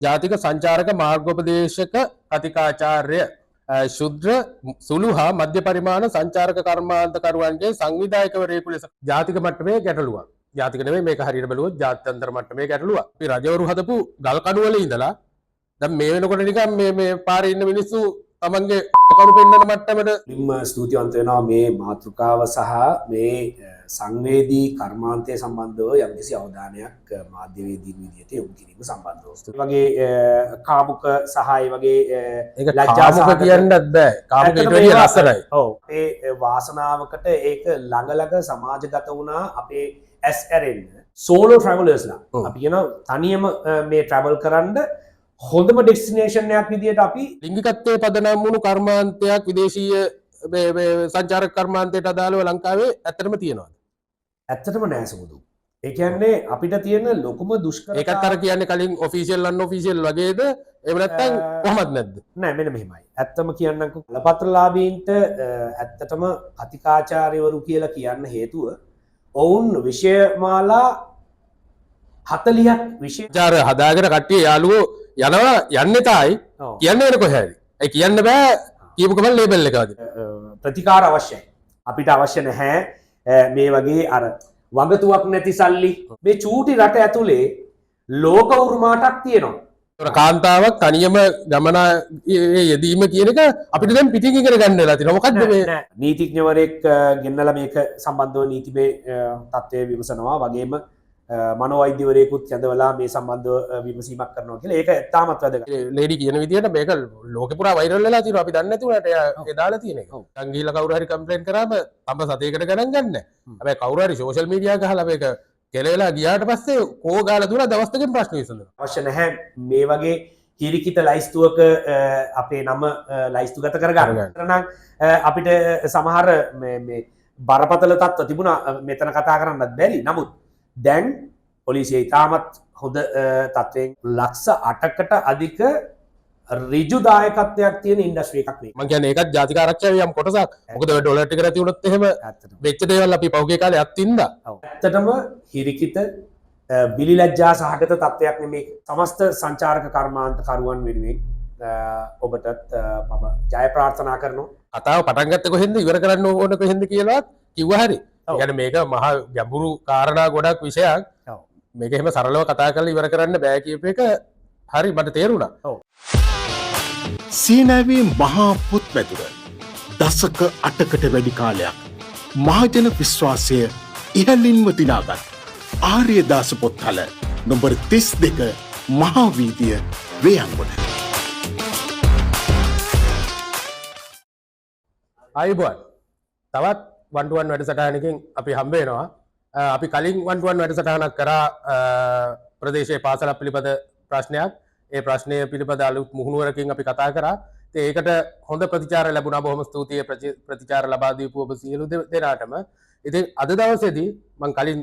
ජාතික සංචාරක මාර්ගෝපදේශක කතිකාචාර්ය ශුද්‍ර සුළු හා මධ්‍ය පරිමාණ සංචාරක කර්මාන්තකරුවන්ගේ සංවිධායකවරයෙකු ලෙස ජාතික මට්ටමේ ගැටලුවක්. ජාතික නෙවෙයි මේක හරියට බලුවොත් ජාත්‍යන්තර මට්ටමේ ගැටලුවක්. අපි රජවරු හදපු ගල් කණු වල ඉඳලා දැන් මේ වෙනකොට නිකන් මේ පාරේ ඉන්න මිනිස්සු තමන්ගේ කණු පෙන්නන මට්ටමට ස්තුතිවන්ත වෙනවා මේ මාතෘකාව සහ මේ සංවේදී කර්මාන්තය සම්බන්ධව යම්කිසි අවධානයක් මාධ්‍යවේදීන් විදිහට යොමු කිරීම සම්බන්ධව. ඒ වගේ කාමුක සහ ඒ වගේ ලැජ්ජාසහගත කියන්නත් බෑ. කාමුක ඊට වැඩිය ලස්සනයි. ඔව්. ඒ වාසනාවකට ඒක ළඟ ළඟ සමාජගත වුණා අපේ ඇස් ඇරෙන්න. සෝලෝ ට්‍රැවලර්ස්ලා. අපි කියන තනියම මේ ට්‍රැවල් කරන්න හොඳම ඩෙස්ටිනේෂන් එකක් විදිහට අපි ලිංගිකත්වයේ පදනම් වුණු කර්මාන්තයක් විදේශීය සංචාරක කර්මාන්තයට අදාළව ලංකාවේ ඇත්තටම තියෙනවා. ඇත්තටම නෑ සමුදු. ඒ කියන්නේ අපිට තියෙන ලොකුම දුෂ්කරතාව ඒකත් අර කියන්නේ කලින් ඔෆිෂියල් අන්ඔෆිෂියල් වගේද එහෙම නැත්නම් කොහොමද නැද්ද? නෑ මෙන්න මෙහෙමයි. ඇත්තම කියන්නම්කෝ බලපත්‍රලාභීන්ට ඇත්තටම කතිකාචාර්යවරු කියලා කියන්න හේතුව ඔවුන් විෂයමාලා 40ක් විෂය හදාගෙන කට්ටිය යාළුවෝ යනවා යන්නේ තායි කියන්න වෙන කොහේද? ඒ කියන්න බෑ කියපු ගමන් ලේබල් එක වදින. ප්‍රතිකාර අවශ්‍යයි. අපිට අවශ්‍ය නැහැ මේ වගේ අර වගතුවක් නැති සල්ලි. මේ චූටි රට ඇතුලේ ලෝක උරුමාටක් තියෙනවා. ඒතර කාන්තාවක් තනියම ගමන යෙදීම කියන එක අපිට දැන් පිටින් ඉගෙන ගන්න වෙලා තියෙනවා. මොකද්ද මේ නීතිඥවරයෙක් ගෙන්නලා මේක සම්බන්ධව නීතිමය තත්ත්වය විමසනවා වගේම මනෝවෛද්‍යවරයෙකුත් යඳවලා මේ සම්බන්ධව විමසීමක් කරනවා කියලා. ඒක තාමත් වැදගත්. ලේඩි කියන විදිහට මේක ලෝකෙ පුරා වෛරල් වෙලා තියෙනවා. අපි දන්නේ නැති උනාට ඒ දාලා තියෙන එක. දැන් ගිහිල්ලා කවුරු හරි කම්ප්ලේන්ට් කරාම තඹ සතේකට ගණන් ගන්න. හැබැයි කවුරු හරි සෝෂල් මීඩියා ගහලා මේක කෙලෙලා ගියාට පස්සේ කෝ ගාලා දුනා දවස් දෙකකින් ප්‍රශ්න විසඳනවා. අවශ්‍ය නැහැ මේ වගේ හිරිකිත ලයිස්තුවක අපේ නම ලයිස්තුගත කරගන්න. නම් අපිට සමහර මේ බරපතල තත්ත්ව තිබුණා මෙතන කතා කරන්නත් බැරි. නමුත් දැන් පොලිසිය ඉතාමත් හොඳ තත්ත්වයෙන් ලක්ෂ 8කට අධික ඍජු දායකත්වයක් තියෙන ඉන්ඩස්ට්‍රි එකක් මේ. මම කියන්නේ ඒකත් ජාතික ආරක්ෂාවේ යම් කොටසක්. මොකද ඔය ඩොලර් ටික නැති වුණොත් එහෙම වෙච්ච දේවල් අපි පහුගිය කාලේ අත්ින්දා. ඇත්තටම හිරිකිත බිලි ලැජ්ජා සහගත තත්ත්වයක් නෙමේ. සමස්ත සංචාරක කර්මාන්තකරුවන් වෙනුවෙන් ඔබටත් මම ජය ප්‍රාර්ථනා කරනවා. කතාව පටන් ගත්තේ කොහෙන්ද ඉවර කරන්න ඕන කොහෙන්ද කියලාත් කිව්වා හරි. يعني මේක මහා ගැඹුරු කාරණා ගොඩක් විෂයක්. මේක එහෙම සරලව කතා කරලා ඉවර කරන්න බෑ කියප එක හරි මට තේරුණා. ඔව්. සීනෑවේ මහා පුත් මැදුර දශක 8කට වැඩි කාලයක් මහජන විශ්වාසය ඉහළින්ම දිනාගත් ආර්යදාස පොත්හල නම්බර 32 මහා වීදිය වේයන්ගොඩ. ආයුබෝවන්. තවත් 1-to-1 වැඩසටහනකින් අපි හම්බ වෙනවා. අපි කලින් 1-to-1 වැඩසටහනක් කරා ප්‍රදේශයේ පාසලක් පිළිබඳ ප්‍රශ්නයක්. ඒ ප්‍රශ්නය පිළිබඳ අලුත් මුහුණුවරකින් අපි කතා කරා. ඒකට හොඳ ප්‍රතිචාර ලැබුණා. බොහොම ස්තුතියි ප්‍රතිචාර ලබා දීපු ඔබ සියලු දෙනාටම. ඉතින් අද දවසේදී මම කලින්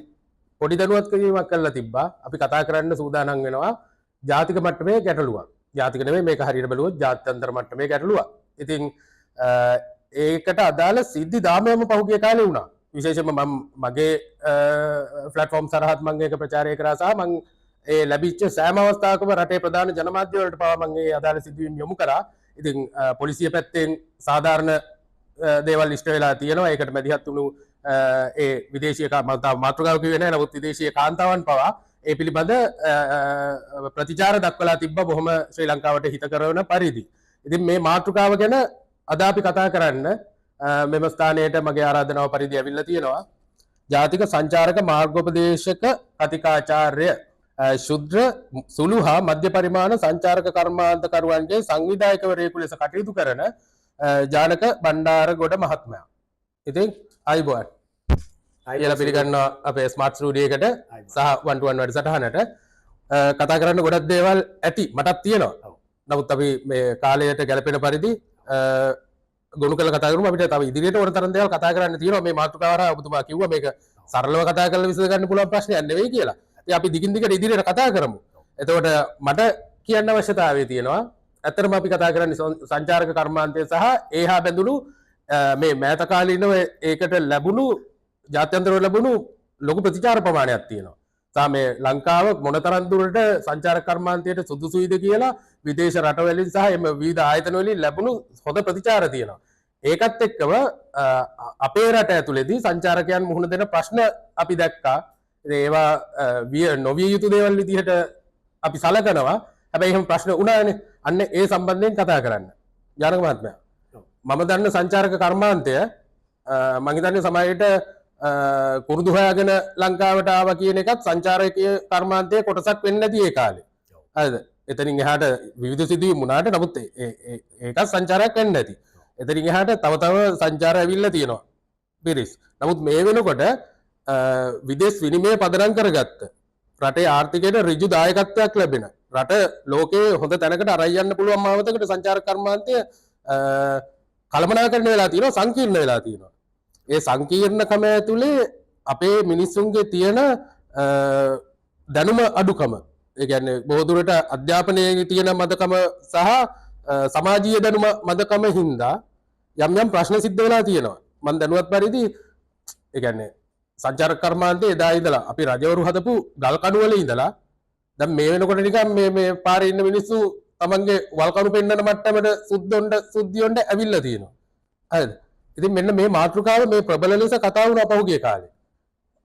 පොඩි දැනුවත් කිරීමක් කරලා තිබ්බා. අපි කතා කරන්න සූදානම් වෙනවා ජාතික මට්ටමේ ගැටලුවක්. ජාතික නෙවෙයි මේක හරියට බලුවොත් ජාත්‍යන්තර මට්ටමේ ගැටලුවක්. ඉතින් ඒකට අදාළ සිද්ධි දාමයම පහුගිය කාලේ වුණා. විශේෂයෙන්ම මම මගේ ප්ලැට්ෆෝම් සරහත් මම ඒක ප්‍රචාරය කරා සහ මම ඒ ලැබිච්ච සෑම අවස්ථාවකම රටේ ප්‍රධාන ජනමාධ්‍ය වලට පවා මම ඒ අදාළ සිදුවීම් යොමු කරා. ඉතින් පොලිසිය පැත්තෙන් සාධාරණ දේවල් ඉෂ්ට වෙලා තියෙනවා. ඒකට මැදිහත් වුණු ඒ විදේශීය මාතෘකාව කිව්වේ නැහැ. නමුත් විදේශීය කාන්තාවන් පවා ඒ පිළිබඳ ප්‍රතිචාර දක්වලා තිබ්බා බොහොම ශ්‍රී ලංකාවට හිත කරන පරිදි. ඉතින් මේ මාතෘකාව ගැන අද අපි කතා කරන්න මෙම ස්ථානයට මගේ ආරාධනාව පරිදි ඇවිල්ලා තියෙනවා. ජාතික සංචාරක මාර්ගෝපදේශක කතිකාචාර්ය ශුද්‍ර සුළු හා මධ්‍ය පරිමාණ සංචාරක කර්මාන්තකරුවන්ගේ සංවිධායකවරයෙකු ලෙස කටයුතු කරන ජානක බණ්ඩාරගොඩ මහත්මයා. ඉතින් ආයුබෝවන්. කියලා පිළිගන්නවා අපේ ස්මාර්ට් ස්ටුඩියෝ එකට සහ 1-to-1 වැඩසටහනට. කතා කරන්න ගොඩක් දේවල් ඇති මටත් තියෙනවා. නමුත් අපි මේ කාලයට ගැලපෙන පරිදි ගොනු කළ කතා කරමු. අපිට තව ඉදිරියට ඕන තරම් දේවල් කතා කරන්න තියෙනවා. මේ මාතෘකාව හරහා ඔබතුමා කිව්වා මේක සරලව කතා කරලා විසඳ ගන්න පුළුවන් ප්‍රශ්නයක් නෙවෙයි කියලා. ඉතින් අපි දිගින් දිගට ඉදිරියට කතා කරමු. එතකොට මට කියන්න අවශ්‍යතාවය තියෙනවා. ඇත්තටම අපි කතා කරන්නේ සංචාරක කර්මාන්තය සහ ඒහා බැඳුණු මේ මෑත කාලීනව ඒකට ලැබුණු ජාත්‍යන්තරව ලැබුණු ලොකු ප්‍රතිචාර ප්‍රමාණයක් තියෙනවා. තා මේ ලංකාව මොනතරම් දුරට සංචාරක කර්මාන්තයට සුදුසුයිද කියලා විදේශ රටවලින් සහ එම විවිධ ආයතන වලින් ලැබුණු හොඳ ප්‍රතිචාර තියෙනවා. ඒකත් එක්කම අපේ රට ඇතුළේදී සංචාරකයන් මුහුණ දෙන ප්‍රශ්න අපි දැක්කා. ඒවා නොවිය යුතු දේවල් විදිහට අපි සලකනවා. හැබැයි එහෙම ප්‍රශ්න වුණානේ. අන්න ඒ සම්බන්ධයෙන් කතා කරන්න. ජානක මහත්මයා. මම දන්න සංචාරක කර්මාන්තය මම හිතන්නේ සමහරවිට කුරුදු හොයාගෙන ලංකාවට ආවා කියන එකත් සංචාරකීය කර්මාන්තයේ කොටසක් වෙන්නේ නැති ඒ කාලේ. හරිද? එතනින් එහාට විවිධ සිදුවීම් වුණාට නමුත් ඒකත් සංචාරයක් වෙන්නේ නැති. එතනින් එහාට තව සංචාර ඇවිල්ලා තියෙනවා. පිරිස්. නමුත් මේ වෙනකොට විදේශ විනිමය පදනම් කරගත්ත රටේ ආර්ථිකයට ඍජු දායකත්වයක් ලැබෙන රට ලෝකයේ හොඳ තැනකට අරන් යන්න පුළුවන් මාවතකට සංචාරක කර්මාන්තය කළමනාකරණය වෙලා තියෙනවා, සංකීර්ණ වෙලා තියෙනවා. ඒ සංකීර්ණකම ඇතුලේ අපේ මිනිස්සුන්ගේ තියෙන දැනුම අඩුකම, ඒ කියන්නේ බොහෝ දුරට අධ්‍යාපනයේ තියෙන මදකම සහ සමාජීය දැනුම මදකම හින්දා යම් ප්‍රශ්න සිද්ධ වෙලා තියෙනවා. මම දැනුවත් පරිදි ඒ කියන්නේ සංචාරක කර්මාන්තයේ එදා ඉඳලා අපි රජවරු හදපු ගල් කණු වල ඉඳලා දැන් මේ වෙනකොට නිකන් මේ පාරේ ඉන්න මිනිස්සු තමන්ගේ වල් කණු පෙන්නන මට්ටමට සුද්ධියොන්ට ඇවිල්ලා තියෙනවා. හරිද? ඉතින් මෙන්න මේ මාතෘකාව මේ ප්‍රබල ලෙස කතා වුණා පහුගිය කාලේ.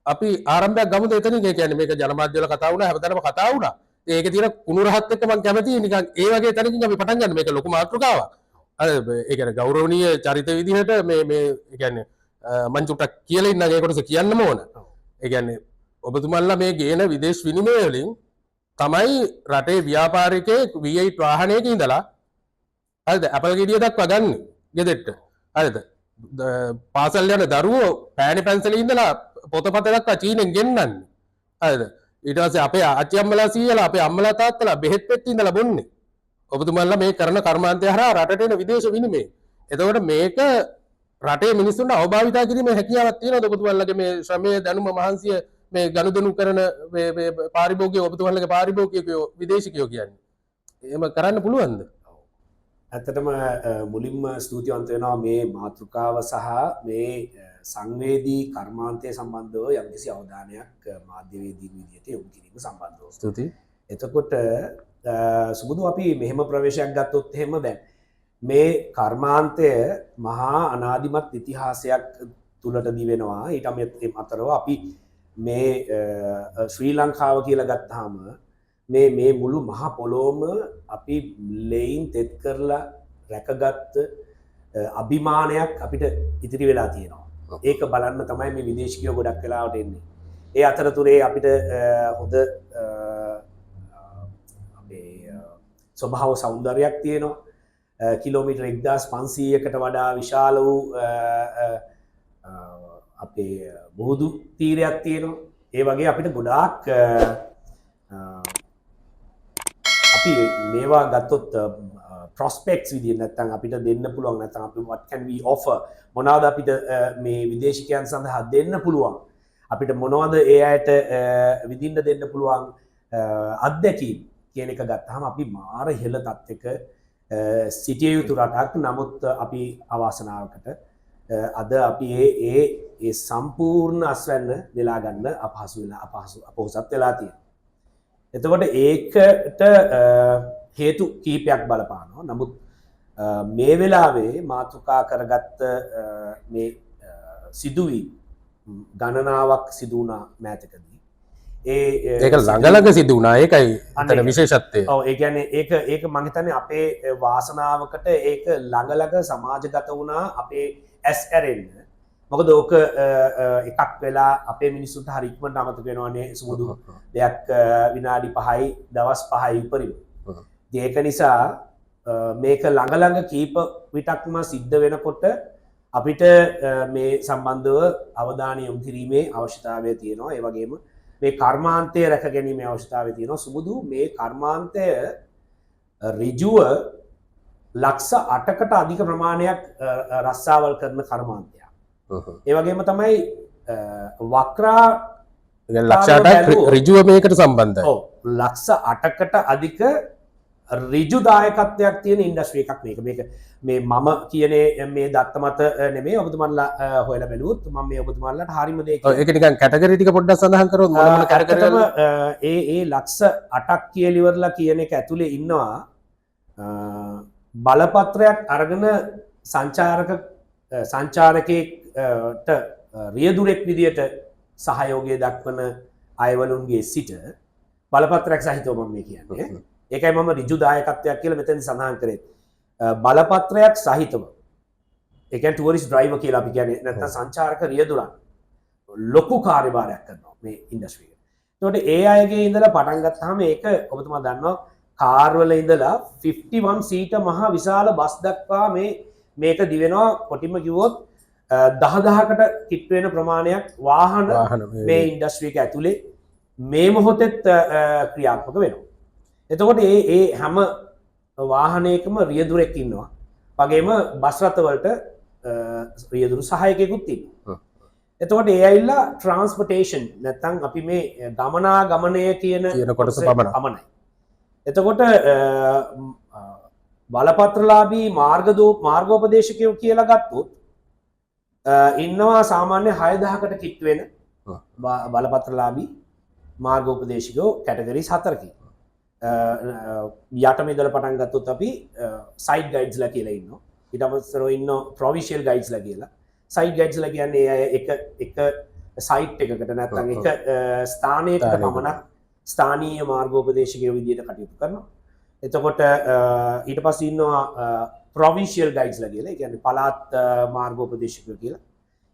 අපි ආරම්භයක් ගමුද එතනින්? ඒ කියන්නේ මේක ජනමාධ්‍ය වල කතා වුණා, හැමතැනම කතා වුණා. ඒකේ තියෙන කුණු රහත් එක්ක මම කැමතියි නිකන් ඒ වගේ තැනකින් අපි පටන් ගන්න. මේක ලොකු මාතෘකාවක්. අර ඒ කියන්නේ ගෞරවනීය චරිත විදිහට මේ ඒ කියන්නේ මම චුට්ටක් කියලා ඉන්න ඒ කොටස කියන්නම ඕන. ඒ කියන්නේ ඔබතුමන්ලා මේ ගේන විදේශ විනිමය වලින් තමයි රටේ ව්‍යාපාරිකයෙක් V8 වාහනයක ඉඳලා හරිද ඇපල් ගෙඩිය දක්වා ගන්න ගෙදෙට්ට. හරිද? පාසල් යන දරුවෝ පෑණි පැන්සලේ ඉඳලා පොතපත දක්වා චීනෙන් ගෙන්නන්නේ. හරිද? ඊට පස්සේ අපේ ආච්චි අම්මලා සීයලා අපේ අම්මලා තාත්තලා බෙහෙත් පෙට්ටි ඉඳලා බොන්නේ. ඔබතුමන්ලා මේ කරන කර්මාන්තය හරහා රටට එන විදේශ විනිමය. එතකොට මේක රටේ මිනිස්සුන්ට අවභාවිතා කිරීමේ හැකියාවක් තියෙනවද ඔබතුමන්ලගේ මේ ශ්‍රමයේ දැනුම මහන්සිය මේ ගනුදෙනු කරන මේ පාරිභෝගික ඔබතුමන්ලගේ පාරිභෝගිකයෝ විදේශිකයෝ කියන්නේ? එහෙම කරන්න පුළුවන්ද? ඇත්තටම මුලින්ම ස්තුතිවන්ත වෙනවා මේ මාතෘකාව සහ මේ සංවේදී කර්මාන්තය සම්බන්ධව යම්කිසි අවධානයක් මාධ්‍යවේදීන් විදිහට යොමු කිරීම සම්බන්ධව. ස්තුතියි. එතකොට සුබුදු අපි මෙහෙම ප්‍රවේශයක් ගත්තොත් එහෙම දැන් මේ කර්මාන්තය මහා අනාදිමත් ඉතිහාසයක් තුළට දිවෙනවා. ඊට අමතරව අපි මේ ශ්‍රී ලංකාව කියලා ගත්තාම මේ මුළු මහා පොළොවම අපි ලෙයින් තෙත් කරලා රැකගත්ත අභිමානයක් අපිට ඉතිරි වෙලා තියෙනවා. ඒක බලන්න තමයි මේ විදේශිකයෝ ගොඩක් වෙලාවට එන්නේ. ඒ අතරතුරේ අපිට හොඳ අපේ ස්වභාව සෞන්දර්යයක් තියෙනවා. කිලෝමීටර් 1500කට වඩා විශාල වූ අපේ මුහුදු තීරයක් තියෙනවා. ඒ වගේ අපිට ගොඩාක් අපි මේවා ගත්තොත් ප්‍රොස්පෙක්ට්ස් විදිහට නැත්නම් අපිට දෙන්න පුළුවන් නැත්නම් අපි what can we offer මොනවද අපිට මේ විදේශිකයන් සඳහා දෙන්න පුළුවන්, අපිට මොනවද ඒ අයට විඳින්න දෙන්න පුළුවන් අත්දැකීම් කියන එක ගත්තාම අපි මාර ඉහළ තත්ත්වයක සිටිය යුතු රටක්. නමුත් අපි අවාසනාවකට අද අපි ඒ සම්පූර්ණ අස්වැන්න වෙලා ගන්න අපහසුත් වෙලා තියෙනවා. එතකොට ඒකට හේතු කීපයක් බලපානවා. නමුත් මේ වෙලාවේ මාතෘකා කරගත්ත මේ සිදුවීම් ගණනාවක් සිදු වුණා මෑතකදී. ඒක ළඟ සිදු වුණා. ඒකයි අතන විශේෂත්වය. ඔව් ඒ කියන්නේ ඒක මම හිතන්නේ අපේ වාසනාවකට ඒක ළඟ සමාජගත වුණා අපේ ඇස් ඇරෙන්න. මොකද ඕක එකක් වෙලා අපේ මිනිස්සුන්ට හරි ඉක්මනට අමතක වෙනවනේ සුමුදු දෙයක් විනාඩි 5යි දවස් 5යි උපරිම. ඒක නිසා මේක ළඟ කීප විටක්ම සිද්ධ වෙනකොට අපිට මේ සම්බන්ධව අවධානය යොමු කිරීමේ අවශ්‍යතාවය තියෙනවා. ඒ වගේම මේ කර්මාන්තය රැක ගැනීමේ අවශ්‍යතාවය තියෙනවා. සුමුදු මේ කර්මාන්තය ඍජුව ලක්ෂ 8කට අධික ප්‍රමාණයක් රස්සාවල් කරන කර්මාන්තයක්. ඒ වගේම තමයි වක්‍රා ලක්ෂ 8ක් ඍජුව මේකට සම්බන්ධයි. ඔව් ලක්ෂ 8කට අධික ඍජු දායකත්වයක් තියෙන ඉන්ඩස්ට්‍රි එකක් මේක මේ මම කියන්නේ මේ දත්ත මත නෙමෙයි ඔබතුමාලා හොයලා බැලුවොත් මම මේ ඔබතුමාලාට හරියම දේ ඒක නිකන් කැටගරි ටික පොඩ්ඩක් සඳහන් කරොත් මොන මොන කැටගරි වල ඒ ලක්ෂ 8ක් කියලා ඉවරලා කියන එක ඇතුලේ ඉන්නවා බලපත්‍රයක් අරගෙන සංචාරකයෙක්ට රියදුරෙක් විදියට සහයෝගය දක්වන අයවලුන්ගේ සිට බලපත්‍රයක් සහිතව මම මේ කියන්නේ. ඒකයි මම ඍජු දායකත්වයක් කියලා මෙතෙන් සඳහන් කරේ. බලපත්‍රයක් සහිතව. ඒ කියන්නේ ටුවරිස්ට් ඩ්‍රයිවර් කියලා අපි කියන්නේ නැත්නම් සංචාරක රියදුරන් ලොකු කාර්යභාරයක් කරනවා මේ ඉන්ඩස්ට්‍රි එක. ඒකට ඒ අයගේ ඉඳලා පටන් ගත්තාම ඒක ඔබතුමා දන්නවා කාර් වල ඉඳලා 51 සීට මහා විශාල බස් දක්වා මේක දිවෙනවා කොටිම කිව්වොත් 10000කට කිට් වෙන ප්‍රමාණයක් වාහන මේ ඉන්ඩස්ට්‍රි එක ඇතුලේ මේ මොහොතෙත් ක්‍රියාත්මක වෙනවා. එතකොට ඒ හැම වාහනයකම රියදුරෙක් ඉන්නවා. වගේම බස් රථවලට රියදුරු සහායකයෙකුත් ඉන්නවා. එතකොට ඒ ඇවිල්ලා ට්‍රාන්ස්පෝර්ටේෂන් නැත්නම් අපි මේ ගමනාගමනය කියන කොටස පමණයි. එතකොට බලපත්‍රලාභී මාර්ගෝපදේශකයෝ කියලා ගත්තොත් ඉන්නවා සාමාන්‍ය 6000කට කිට් වෙන බලපත්‍රලාභී මාර්ගෝපදේශකයෝ කැටගරිස් 4කින්. යටම ඉඳලා පටන් ගත්තොත් අපි සයිට් ගයිඩ්ස්ලා කියලා ඉන්නවා. ඊට පස්සේ ඉන්නවා ප්‍රොවින්ෂියල් ගයිඩ්ස්ලා කියලා. සයිට් ගයිඩ්ස්ලා කියන්නේ එක සයිට් එකකට නැත්නම් එක ස්ථානයකට පමණක් ස්ථානීය මාර්ගෝපදේශකයෝ විදියට කටයුතු කරනවා. එතකොට ඊට පස්සේ ඉන්නවා ප්‍රොවින්ෂියල් ගයිඩ්ස්ලා කියලා. ඒ කියන්නේ පළාත් මාර්ගෝපදේශකයෝ කියලා.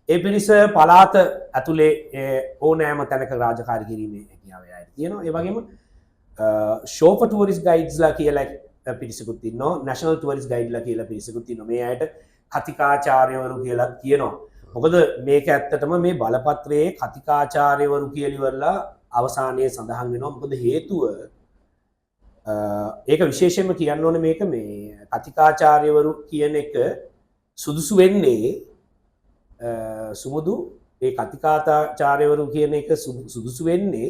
ඒ පිරිස පළාත ඇතුලේ ඕනෑම තැනක රාජකාරී කිරීමේ හැකියාව ඇති තියෙනවා. ඒ වගේම ෂෝපර් ටුවරිස්ට් ගයිඩ්ස්ලා කියලා පිරිසකුත් ඉන්නවා. නැෂනල් ටුවරිස්ට් ගයිඩ්ලා කියලා පිරිසකුත් ඉන්නවා. මේ අයට කතිකාචාර්යවරු කියලා කියනවා. මොකද මේක ඇත්තටම මේ බලපත්‍රයේ කතිකාචාර්යවරු කියලා ඉවරලා අවසානයේ සඳහන් වෙනවා. මොකද හේතුව ඒක විශේෂයෙන්ම කියන්න ඕනේ මේක මේ කතිකාචාර්යවරු කියන එක සුදුසු වෙන්නේ සුමුදු ඒ කතිකාචාර්යවරු කියන එක සුදුසු වෙන්නේ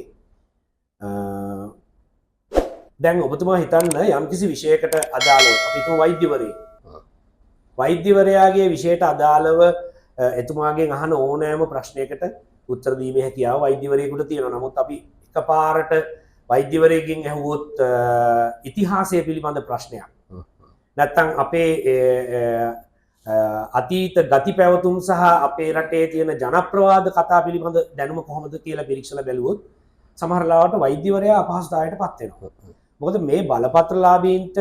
දැන් ඔබතුමා හිතන්න යම්කිසි විෂයකට අදාළව අපි හිතමු වෛද්‍යවරයාගේ විෂයට අදාළව එතුමාගෙන් අහන ඕනෑම ප්‍රශ්නයකට උත්තර දීමේ හැකියාව වෛද්‍යවරයෙකුට තියෙනවා. නමුත් අපි එකපාරට වෛද්‍යවරයෙක්ගෙන් ඇහුවොත් ඉතිහාසය පිළිබඳ ප්‍රශ්නයක් නැත්නම් අපේ අතීත ගති පැවතුම් සහ අපේ රටේ තියෙන ජනප්‍රවාද කතා පිළිබඳ දැනුම කොහොමද කියලා පිරික්සලා බැලුවොත් සමහර ලාවට වෛද්‍යවරයා අපහසුතාවයට පත් වෙනවා. මොකද මේ බලපත්‍රලාභීන්ට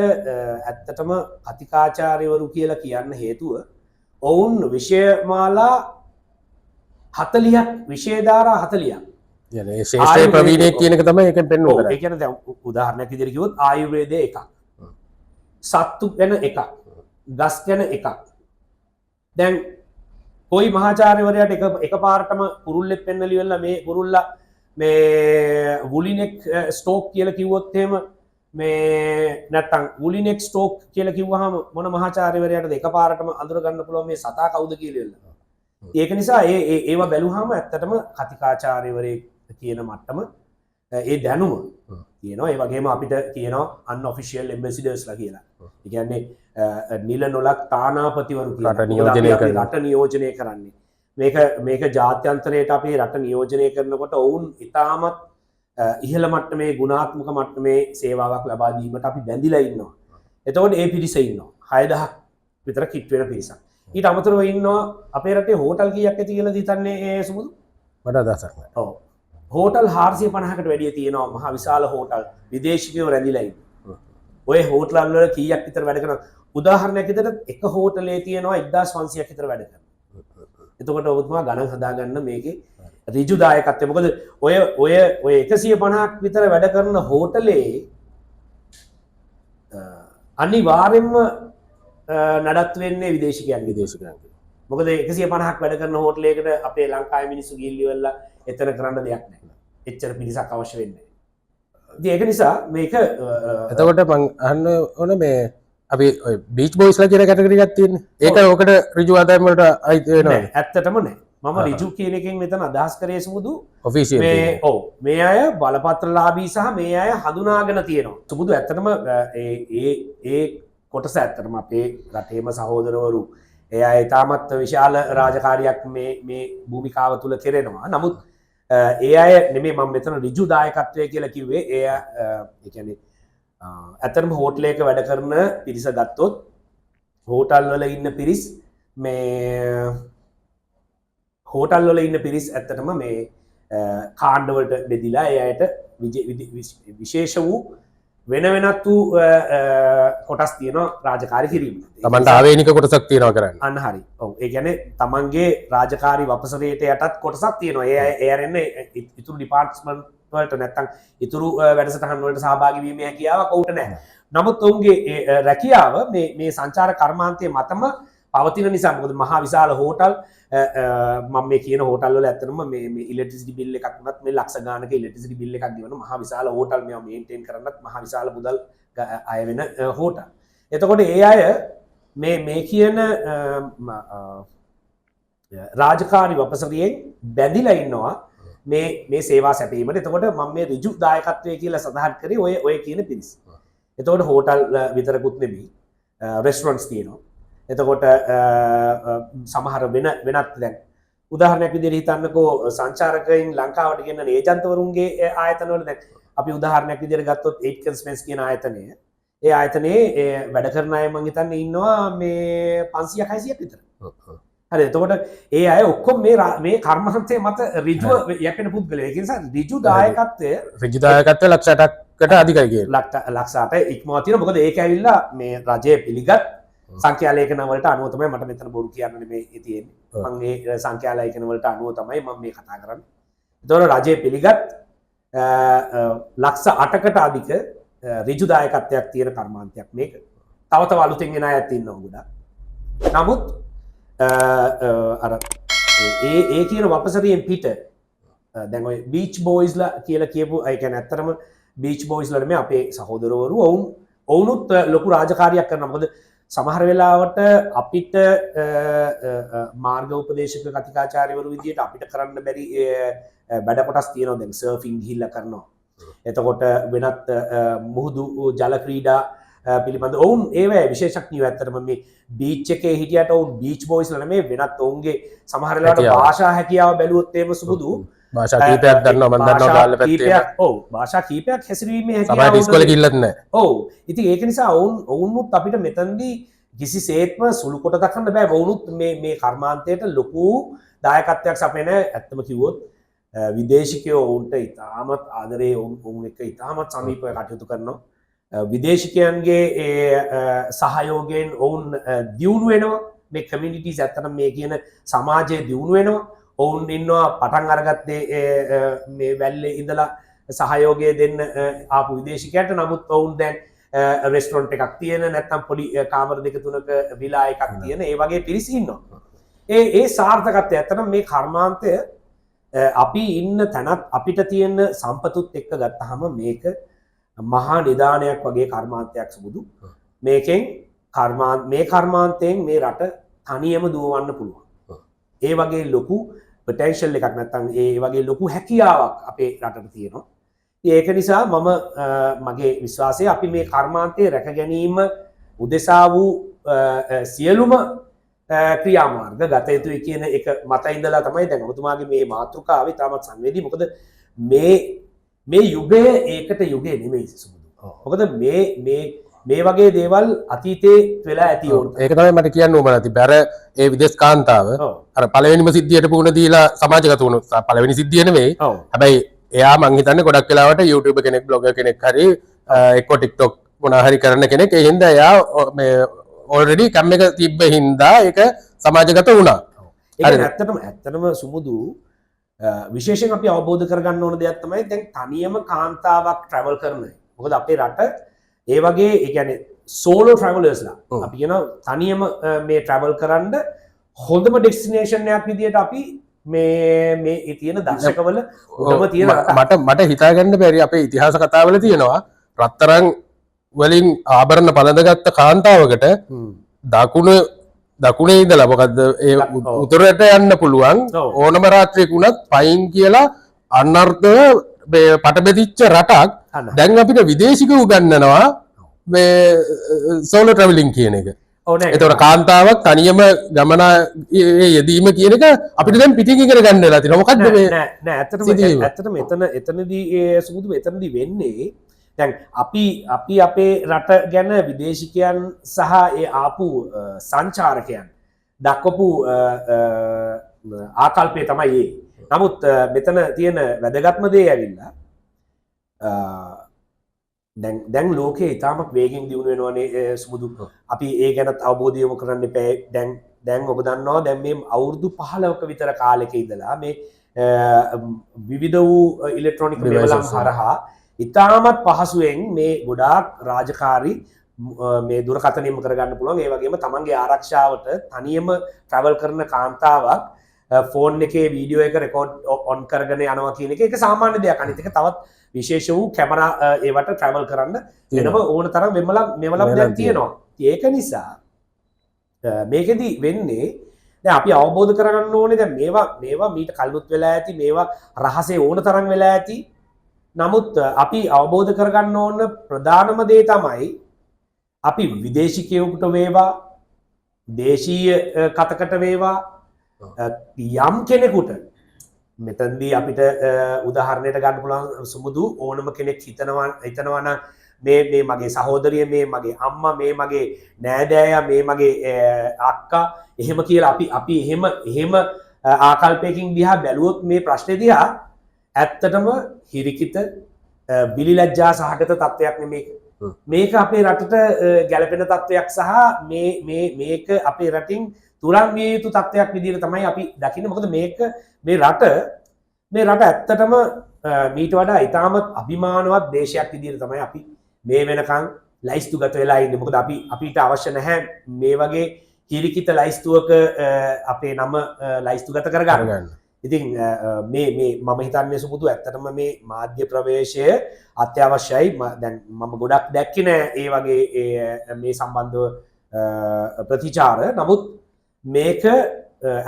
ඇත්තටම කතිකාචාර්යවරු කියලා කියන්න හේතුව ඔවුන් විෂයමාලා 40ක් විෂයධාරා 40ක් يعني ශේෂ්ත්‍ර ප්‍රවීණයෙක් කියන එක තමයි ඒකෙන් පෙන්වන්න කරන්නේ. ඒ කියන්නේ දැන් උදාහරණයක් විදිහට කිව්වොත් ආයුර්වේදය එකක්. සත්තු ගැන එකක්. ගස් ගැන එකක්. දැන් කොයි මහාචාර්යවරයාට එකපාරටම කුරුල්ලෙක් පෙන්නලි වෙලා මේ කුරුල්ලා මේ වුලිනෙක් ස්ටෝක් කියලා කිව්වොත් එහෙම මේ නැත්තම් වුලිනෙක් ස්ටෝක් කියලා කිව්වහම මොන මහාචාර්යවරයාටද එකපාරටම අඳුර ගන්න පුළුවන් මේ සතා කවුද කියලා. ඒක නිසා ඒවා බැලුවාම ඇත්තටම කතිකාචාර්යවරයෙක් කියන මට්ටම ඒ දැනුම කියනවා. ඒ වගේම අපිට කියනවා අන්ඔෆිෂියල් එම්බැසිඩර්ස්ලා කියලා. ඒ කියන්නේ නිල නොලක් තානාපතිවරු කියලා රට නියෝජනය කරන්නේ. මේක ජාත්‍යන්තරයට අපේ රට නියෝජනය කරනකොට ඔවුන් ඉතාමත් ඉහළ මට්ටමේ ගුණාත්මක මට්ටමේ සේවාවක් ලබා දීමට අපි බැඳිලා ඉන්නවා. එතකොට ඒ පිරිස ඉන්නවා 6000ක් විතර කිට් වෙන පිරිසක්. ඊට අමතරව ඉන්නවා අපේ රටේ හෝටල් කීයක් ඇති කියලාද හිතන්නේ ඒ සුමුදු? මට අදහසක් නැහැ. ඔව්. හෝටල් 450කට වැඩිය තියෙනවා මහා විශාල හෝටල් විදේශිකයෝ රැඳිලා ඉන්නේ. ඔය හෝටල් වල කීයක් විතර වැඩ කරනවා? උදාහරණයක් විදිහට එක හෝටලේ තියෙනවා 1500ක් විතර වැඩ කරනවා. එතකොට ඔබතුමා ගණන් හදාගන්න මේකේ ඍජු දායකත්වය. මොකද ඔය 150ක් විතර වැඩ කරන හෝටලේ අනිවාර්යෙන්ම නඩත්තු වෙන්නේ විදේශිකයන්ගේ. මොකද 150ක් වැඩ කරන හෝටලයකට අපේ ලංකාවේ මිනිස්සු ගිහිල්ලි වෙලා එතන කරන්න දෙයක් නැහැ. එච්චර පිරිසක් අවශ්‍ය වෙන්නේ නැහැ. ඉතින් ඒක නිසා මේක එතකොට මං අහන්න ඕන මේ අපි බීච් බොයිස්ලා කියන කැටගරි එකක් තියෙන්නේ. ඒක ඔකට ඍජු ආදායම් වලට අයිති වෙනවද? ඇත්තටම නැහැ. මම ඍජු කියන එකෙන් මෙතන අදහස් කරේ සුමුදු ඔෆිෂියල් මේ අය බලපත්‍රලාභී සහ මේ අය හඳුනාගෙන තියෙනවා. සුමුදු ඇත්තටම ඒ කොටස ඇත්තටම අපේ රටේම සහෝදරවරු ඒ අය ඉතාමත් විශාල රාජකාරියක් මේ භූමිකාව තුළ කෙරෙනවා. නමුත් ඒ අය නෙමේ මම මෙතන ඍජු දායකත්වය කියලා කිව්වේ. ඒ කියන්නේ ඇත්තටම හෝටලයක වැඩ කරන පිරිස ගත්තොත් හෝටල් වල ඉන්න පිරිස් හෝටල් වල ඉන්න පිරිස් ඇත්තටම මේ කාණ්ඩවලට බෙදිලා ඒ අයට විශේෂ වූ වෙන වෙනත් වූ කොටස් තියෙනවා රාජකාරී කිරීම. තමන්ට ආවේනික කොටසක් තියෙනවා කරන්න. අන්න හරි. ඔව්. ඒ කියන්නේ තමන්ගේ රාජකාරී වපසරයට යටත් කොටසක් තියෙනවා. ඒ අරන්නේ ඉතුරු ඩිපාර්ට්මන්ට් වලට නැත්තම් ඉතුරු වැඩසටහන් වලට සහභාගී වීමේ හැකියාවක් ඔවුන්ට නැහැ. නමුත් ඔවුන්ගේ රැකියාව මේ සංචාර කර්මාන්තයේ මතම පවතින නිසා මොකද මහා විශාල හෝටල් මම මේ කියන හෝටල් වල ඇත්තටම මේ ඉලෙක්ට්‍රිසිටි බිල් එකක් වුණත් මේ ලක්ෂ ගානක ඉලෙක්ට්‍රිසිටි බිල් එකක් ගෙවන මහා විශාල හෝටල් මේවා මේන්ටේන් කරන්නත් මහා විශාල මුදල් අය වෙන හෝටල්. එතකොට ඒ අය මේ කියන රාජකාරී වපසරියෙන් බැඳිලා ඉන්නවා මේ සේවා සැපීමට. එතකොට මම මේ ඍජු දායකත්වය කියලා සඳහන් කරේ ඔය කියන පිරිස. එතකොට හෝටල් විතරකුත් නෙමෙයි රෙස්ටොරන්ට්ස් තියෙනවා. එතකොට සමහර වෙනත් දැන් උදාහරණයක් විදිහට හිතන්නකෝ සංචාරකයන් ලංකාවට ගෙන්නන ඒජන්තවරුන්ගේ ආයතනවල දැන් අපි උදාහරණයක් විදිහට ගත්තොත් 8 කන්ස්පෙන්ස් කියන ආයතනය ඒ ආයතනයේ වැඩ කරන අය මම හිතන්නේ ඉන්නවා මේ 500 600ක් විතර. හරි. එතකොට ඒ අය ඔක්කොම මේ කර්මාන්තයේ මත ඍජුව යැපෙන පුද්ගලයෙක්. ඒ නිසා ඍජු දායකත්වය ලක්ෂ 8කට අධිකයි කියලා. ලක්ෂ 8 ඉක්මවා තියෙනවා. මොකද ඒක ඇවිල්ලා මේ රජය පිළිගත් සංඛ්‍යාලේඛන වලට අනුව තමයි මට මෙතන බොරු කියන්න නෙමෙයි තියෙන්නේ. මම මේ සංඛ්‍යාලේඛන වලට අනුව තමයි මම මේ කතා කරන්නේ. ඒතකොට රජය පිළිගත් ලක්ෂ 8කට අධික ඍජු දායකත්වයක් තියෙන කර්මාන්තයක් මේක. තව අලුතෙන් එන අයත් ඉන්නවා ගොඩක්. නමුත් අර ඒ කියන වපසරියෙන් පිට දැන් ඔය බීච් බෝයිස්ලා කියලා කියපු ඒ කියන්නේ ඇත්තටම බීච් බෝයිස්ලා නෙමෙයි අපේ සහෝදරවරු ඔවුනුත් ලොකු රාජකාරියක් කරනවා. මොකද සමහර වෙලාවට අපිට මාර්ග උපදේශක කතිකාචාර්යවරු විදියට අපිට කරන්න බැරි වැඩ කොටස් තියෙනවා. දැන් සර්ෆින් ගිහිල්ලා කරනවා. එතකොට වෙනත් මුහුදු ජල ක්‍රීඩා පිළිබඳ ඔවුන් ඒවැ විශේෂඥයෝ ඇත්තටම මේ බීච් එකේ හිටියට ඔවුන් බීච් බෝයිස්ලා නෙමෙයි වෙනත් ඔවුන්ගේ සමහර වෙලාවට භාෂා හැකියාව බැලුවොත් එහෙම සුබුදු භාෂා කීපයක් දන්නවා මම දන්නවා ගාල්ල පැත්තේ. ඔව් භාෂා කීපයක් හැසිරීමේ හැකියාව. සමහර ඉස්කෝලේ ගිල්ලත් නැහැ. ඔව්. ඉතින් ඒක නිසා ඔවුන්මුත් අපිට මෙතනදී කිසිසේත්ම සුළු කොට දක්වන්න බෑ. ඔවුනුත් මේ කර්මාන්තයට ලොකු දායකත්වයක් සපයන ඇත්තම කිව්වොත් විදේශිකයෝ ඔවුන්ට ඉතාමත් ආදරේ ඔවුන් එක්ක ඉතාමත් සමීපව කටයුතු කරනවා. විදේශිකයන්ගේ සහයෝගයෙන් ඔවුන් දියුණු වෙනවා. මේ කමියුනිටිස් ඇත්තටම මේ කියන සමාජයේ දියුණු වෙනවා. ඔවුන් ඉන්නවා පටන් අරගත්තේ මේ වැල්ලේ ඉඳලා සහයෝගය දෙන්න ආපු විදේශිකයන්ට. නමුත් ඔවුන් දැන් රෙස්ටොරන්ට් එකක් තියෙන නැත්නම් පොඩි කාමර දෙක තුනක විලා එකක් තියෙන ඒ වගේ පිරිස ඉන්නවා. ඒ සාර්ථකත්වය ඇත්තටම මේ කර්මාන්තය අපි ඉන්න තැනත් අපිට තියෙන සම්පතුත් එක්ක ගත්තාම මේක මහා නිදානයක් වගේ කර්මාන්තයක් සුබුදු. මේකෙන් මේ කර්මාන්තයෙන් මේ රට තනියම දුවවන්න පුළුවන්. ඒ වගේ ලොකු පොටෙන්ෂල් එකක් නැත්තම් ඒ වගේ ලොකු හැකියාවක් අපේ රටට තියෙනවා. ඒක නිසා මගේ විශ්වාසය අපි මේ කර්මාන්තයේ රැක ගැනීම උදෙසා වූ සියලුම ක්‍රියාමාර්ග ගත යුතුයි කියන එක මත ඉඳලා තමයි දැන් ඔබතුමාගේ මේ මාතෘකාව ඉතාමත් සංවේදී. මොකද මේ යුගය ඒකට යුගය නෙමෙයි සුබුදු. මොකද මේ වගේ දේවල් අතීතේ වෙලා ඇති ඕන. ඒක තමයි මට කියන්න ඕන නැති. බැර ඒ විදේශ කාන්තාව අර පළවෙනිම සිද්ධියට පුහුණ දීලා සමාජගත වුණු පළවෙනි සිද්ධිය නෙමෙයි. හැබැයි එයා මං හිතන්නේ ගොඩක් වෙලාවට YouTube කෙනෙක් බ්ලොගර් කෙනෙක් හරි එක්ක TikTok මොනවා හරි කරන කෙනෙක්. ඒ හින්දා එයා මේ ඔල්රෙඩි කම් එක තිබ්බ හින්දා ඒක සමාජගත වුණා. ඒක ඇත්තටම සුමුදු විශේෂයෙන් අපි අවබෝධ කරගන්න ඕන දෙයක් තමයි දැන් තනියම කාන්තාවක් ට්‍රැවල් කරන. මොකද අපේ රට ඒ වගේ ඒ කියන්නේ සෝලෝ ට්‍රැවලර්ස්ලා අපි කියන තනියම මේ ට්‍රැවල් කරන්න හොඳම ඩෙස්ටිනේෂන් එකක් විදියට අපි මේ තියෙන දර්ශකවල උඩම තියෙන මට හිතාගන්න බැරි අපේ ඉතිහාස කතාවල තියෙනවා රත්තරන් වලින් ආභරණ පළඳගත්ත කාන්තාවකට දකුණු දකුණේ ඉඳලා මොකද්ද ඒ උතුරට යන්න පුළුවන් ඔව්. ඕනම රාත්‍රියක උනත් පයින් කියලා අනර්ථය පටබෙදිච්ච රටක් අන්න. දැන් අපිට විදේශිකව උගන්වනවා මේ සෝලෝ ට්‍රැවලින් කියන එක. ඕනේ එතකොට කාන්තාවක් තනියම ගමන යෙදීම කියන එක අපිට දැන් පිටින් ඉගෙන ගන්න වෙලා තියෙනවා. මොකද්ද මේ නෑ ඇත්තටම සිදුවීම? ඇත්තටම එතනදී සුමුදු එතනදී වෙන්නේ දැන් අපි අපේ රට ගැන විදේශිකයන් සහ ඒ ආපු සංචාරකයන් දක්වපු ආකල්පය තමයි ඒ. නමුත් මෙතන තියෙන වැදගත්ම දේ ඇවිල්ලා දැන් ලෝකේ ඉතාමත් වේගෙන් දියුණු වෙනවනේ සුමුදු. අපි ඒ ගැනත් අවබෝධය යොමු කරන්න එපා. දැන් ඔබ දන්නවා දැන් මේ අවුරුදු 15ක විතර කාලෙක ඉඳලා මේ විවිධ වූ ඉලෙක්ට්‍රොනික මෙවලම් හරහා ඉතාමත් පහසුවෙන් මේ ගොඩාක් රාජකාරී මේ දුරකථනයම කරගන්න පුළුවන්. ඒ වගේම තමන්ගේ ආරක්ෂාවට තනියම ට්‍රැවල් කරන කාන්තාවක් ෆෝන් එකේ වීඩියෝ එක රෙකෝඩ් ඔන් කරගෙන යනවා කියන එක ඒක සාමාන්‍ය දෙයක්. අනිත් එක තවත් විශේෂ වූ කැමරා ඒවට ට්‍රැවල් කරන්න වෙනම ඕන තරම් මෙවලම් දැන් තියෙනවා. ඒක නිසා මේකෙදි වෙන්නේ දැන් අපි අවබෝධ කරගන්න ඕනේ දැන් මේවා මීට කලිනුත් වෙලා ඇති මේවා රහසේ ඕන තරම් වෙලා ඇති. නමුත් අපි අවබෝධ කරගන්න ඕන ප්‍රධානම දේ තමයි අපි විදේශිකයෙකුට වේවා දේශීය කතකට වේවා යම් කෙනෙකුට මෙතනදී අපිට උදාහරණයට ගන්න පුළුවන් සුමුදු ඕනම කෙනෙක් හිතනවා නම් මේ මගේ සහෝදරිය මේ මගේ අම්මා මේ මගේ නෑදෑයා මේ මගේ අක්කා එහෙම කියලා අපි එහෙම ආකල්පයකින් දිහා බැලුවොත් මේ ප්‍රශ්නේ දිහා ඇත්තටම හිරිකිත බිලිලැජ්ජා සහගත තත්ත්වයක් නෙමේ. මේක අපේ රටට ගැලපෙන තත්ත්වයක් සහ මේක අපේ රටින් තුරන් විය යුතු තත්ත්වයක් විදිහට තමයි අපි දකින්නේ. මොකද මේ රට ඇත්තටම මීට වඩා ඉතාමත් අභිමානවත් දේශයක් විදිහට තමයි අපි මේ වෙනකන් ලයිස්තුගත වෙලා ඉන්නේ. මොකද අපිට අවශ්‍ය නැහැ මේ වගේ හිරිකිත ලයිස්තුවක අපේ නම ලයිස්තුගත කරගන්න. ඉතින් මේ මම හිතන්නේ සුමුදු ඇත්තටම මේ මාධ්‍ය ප්‍රවේශය අත්‍යවශ්‍යයි. දැන් මම ගොඩක් දැක්කේ නෑ ඒ වගේ මේ සම්බන්ධව ප්‍රතිචාර. නමුත් මේක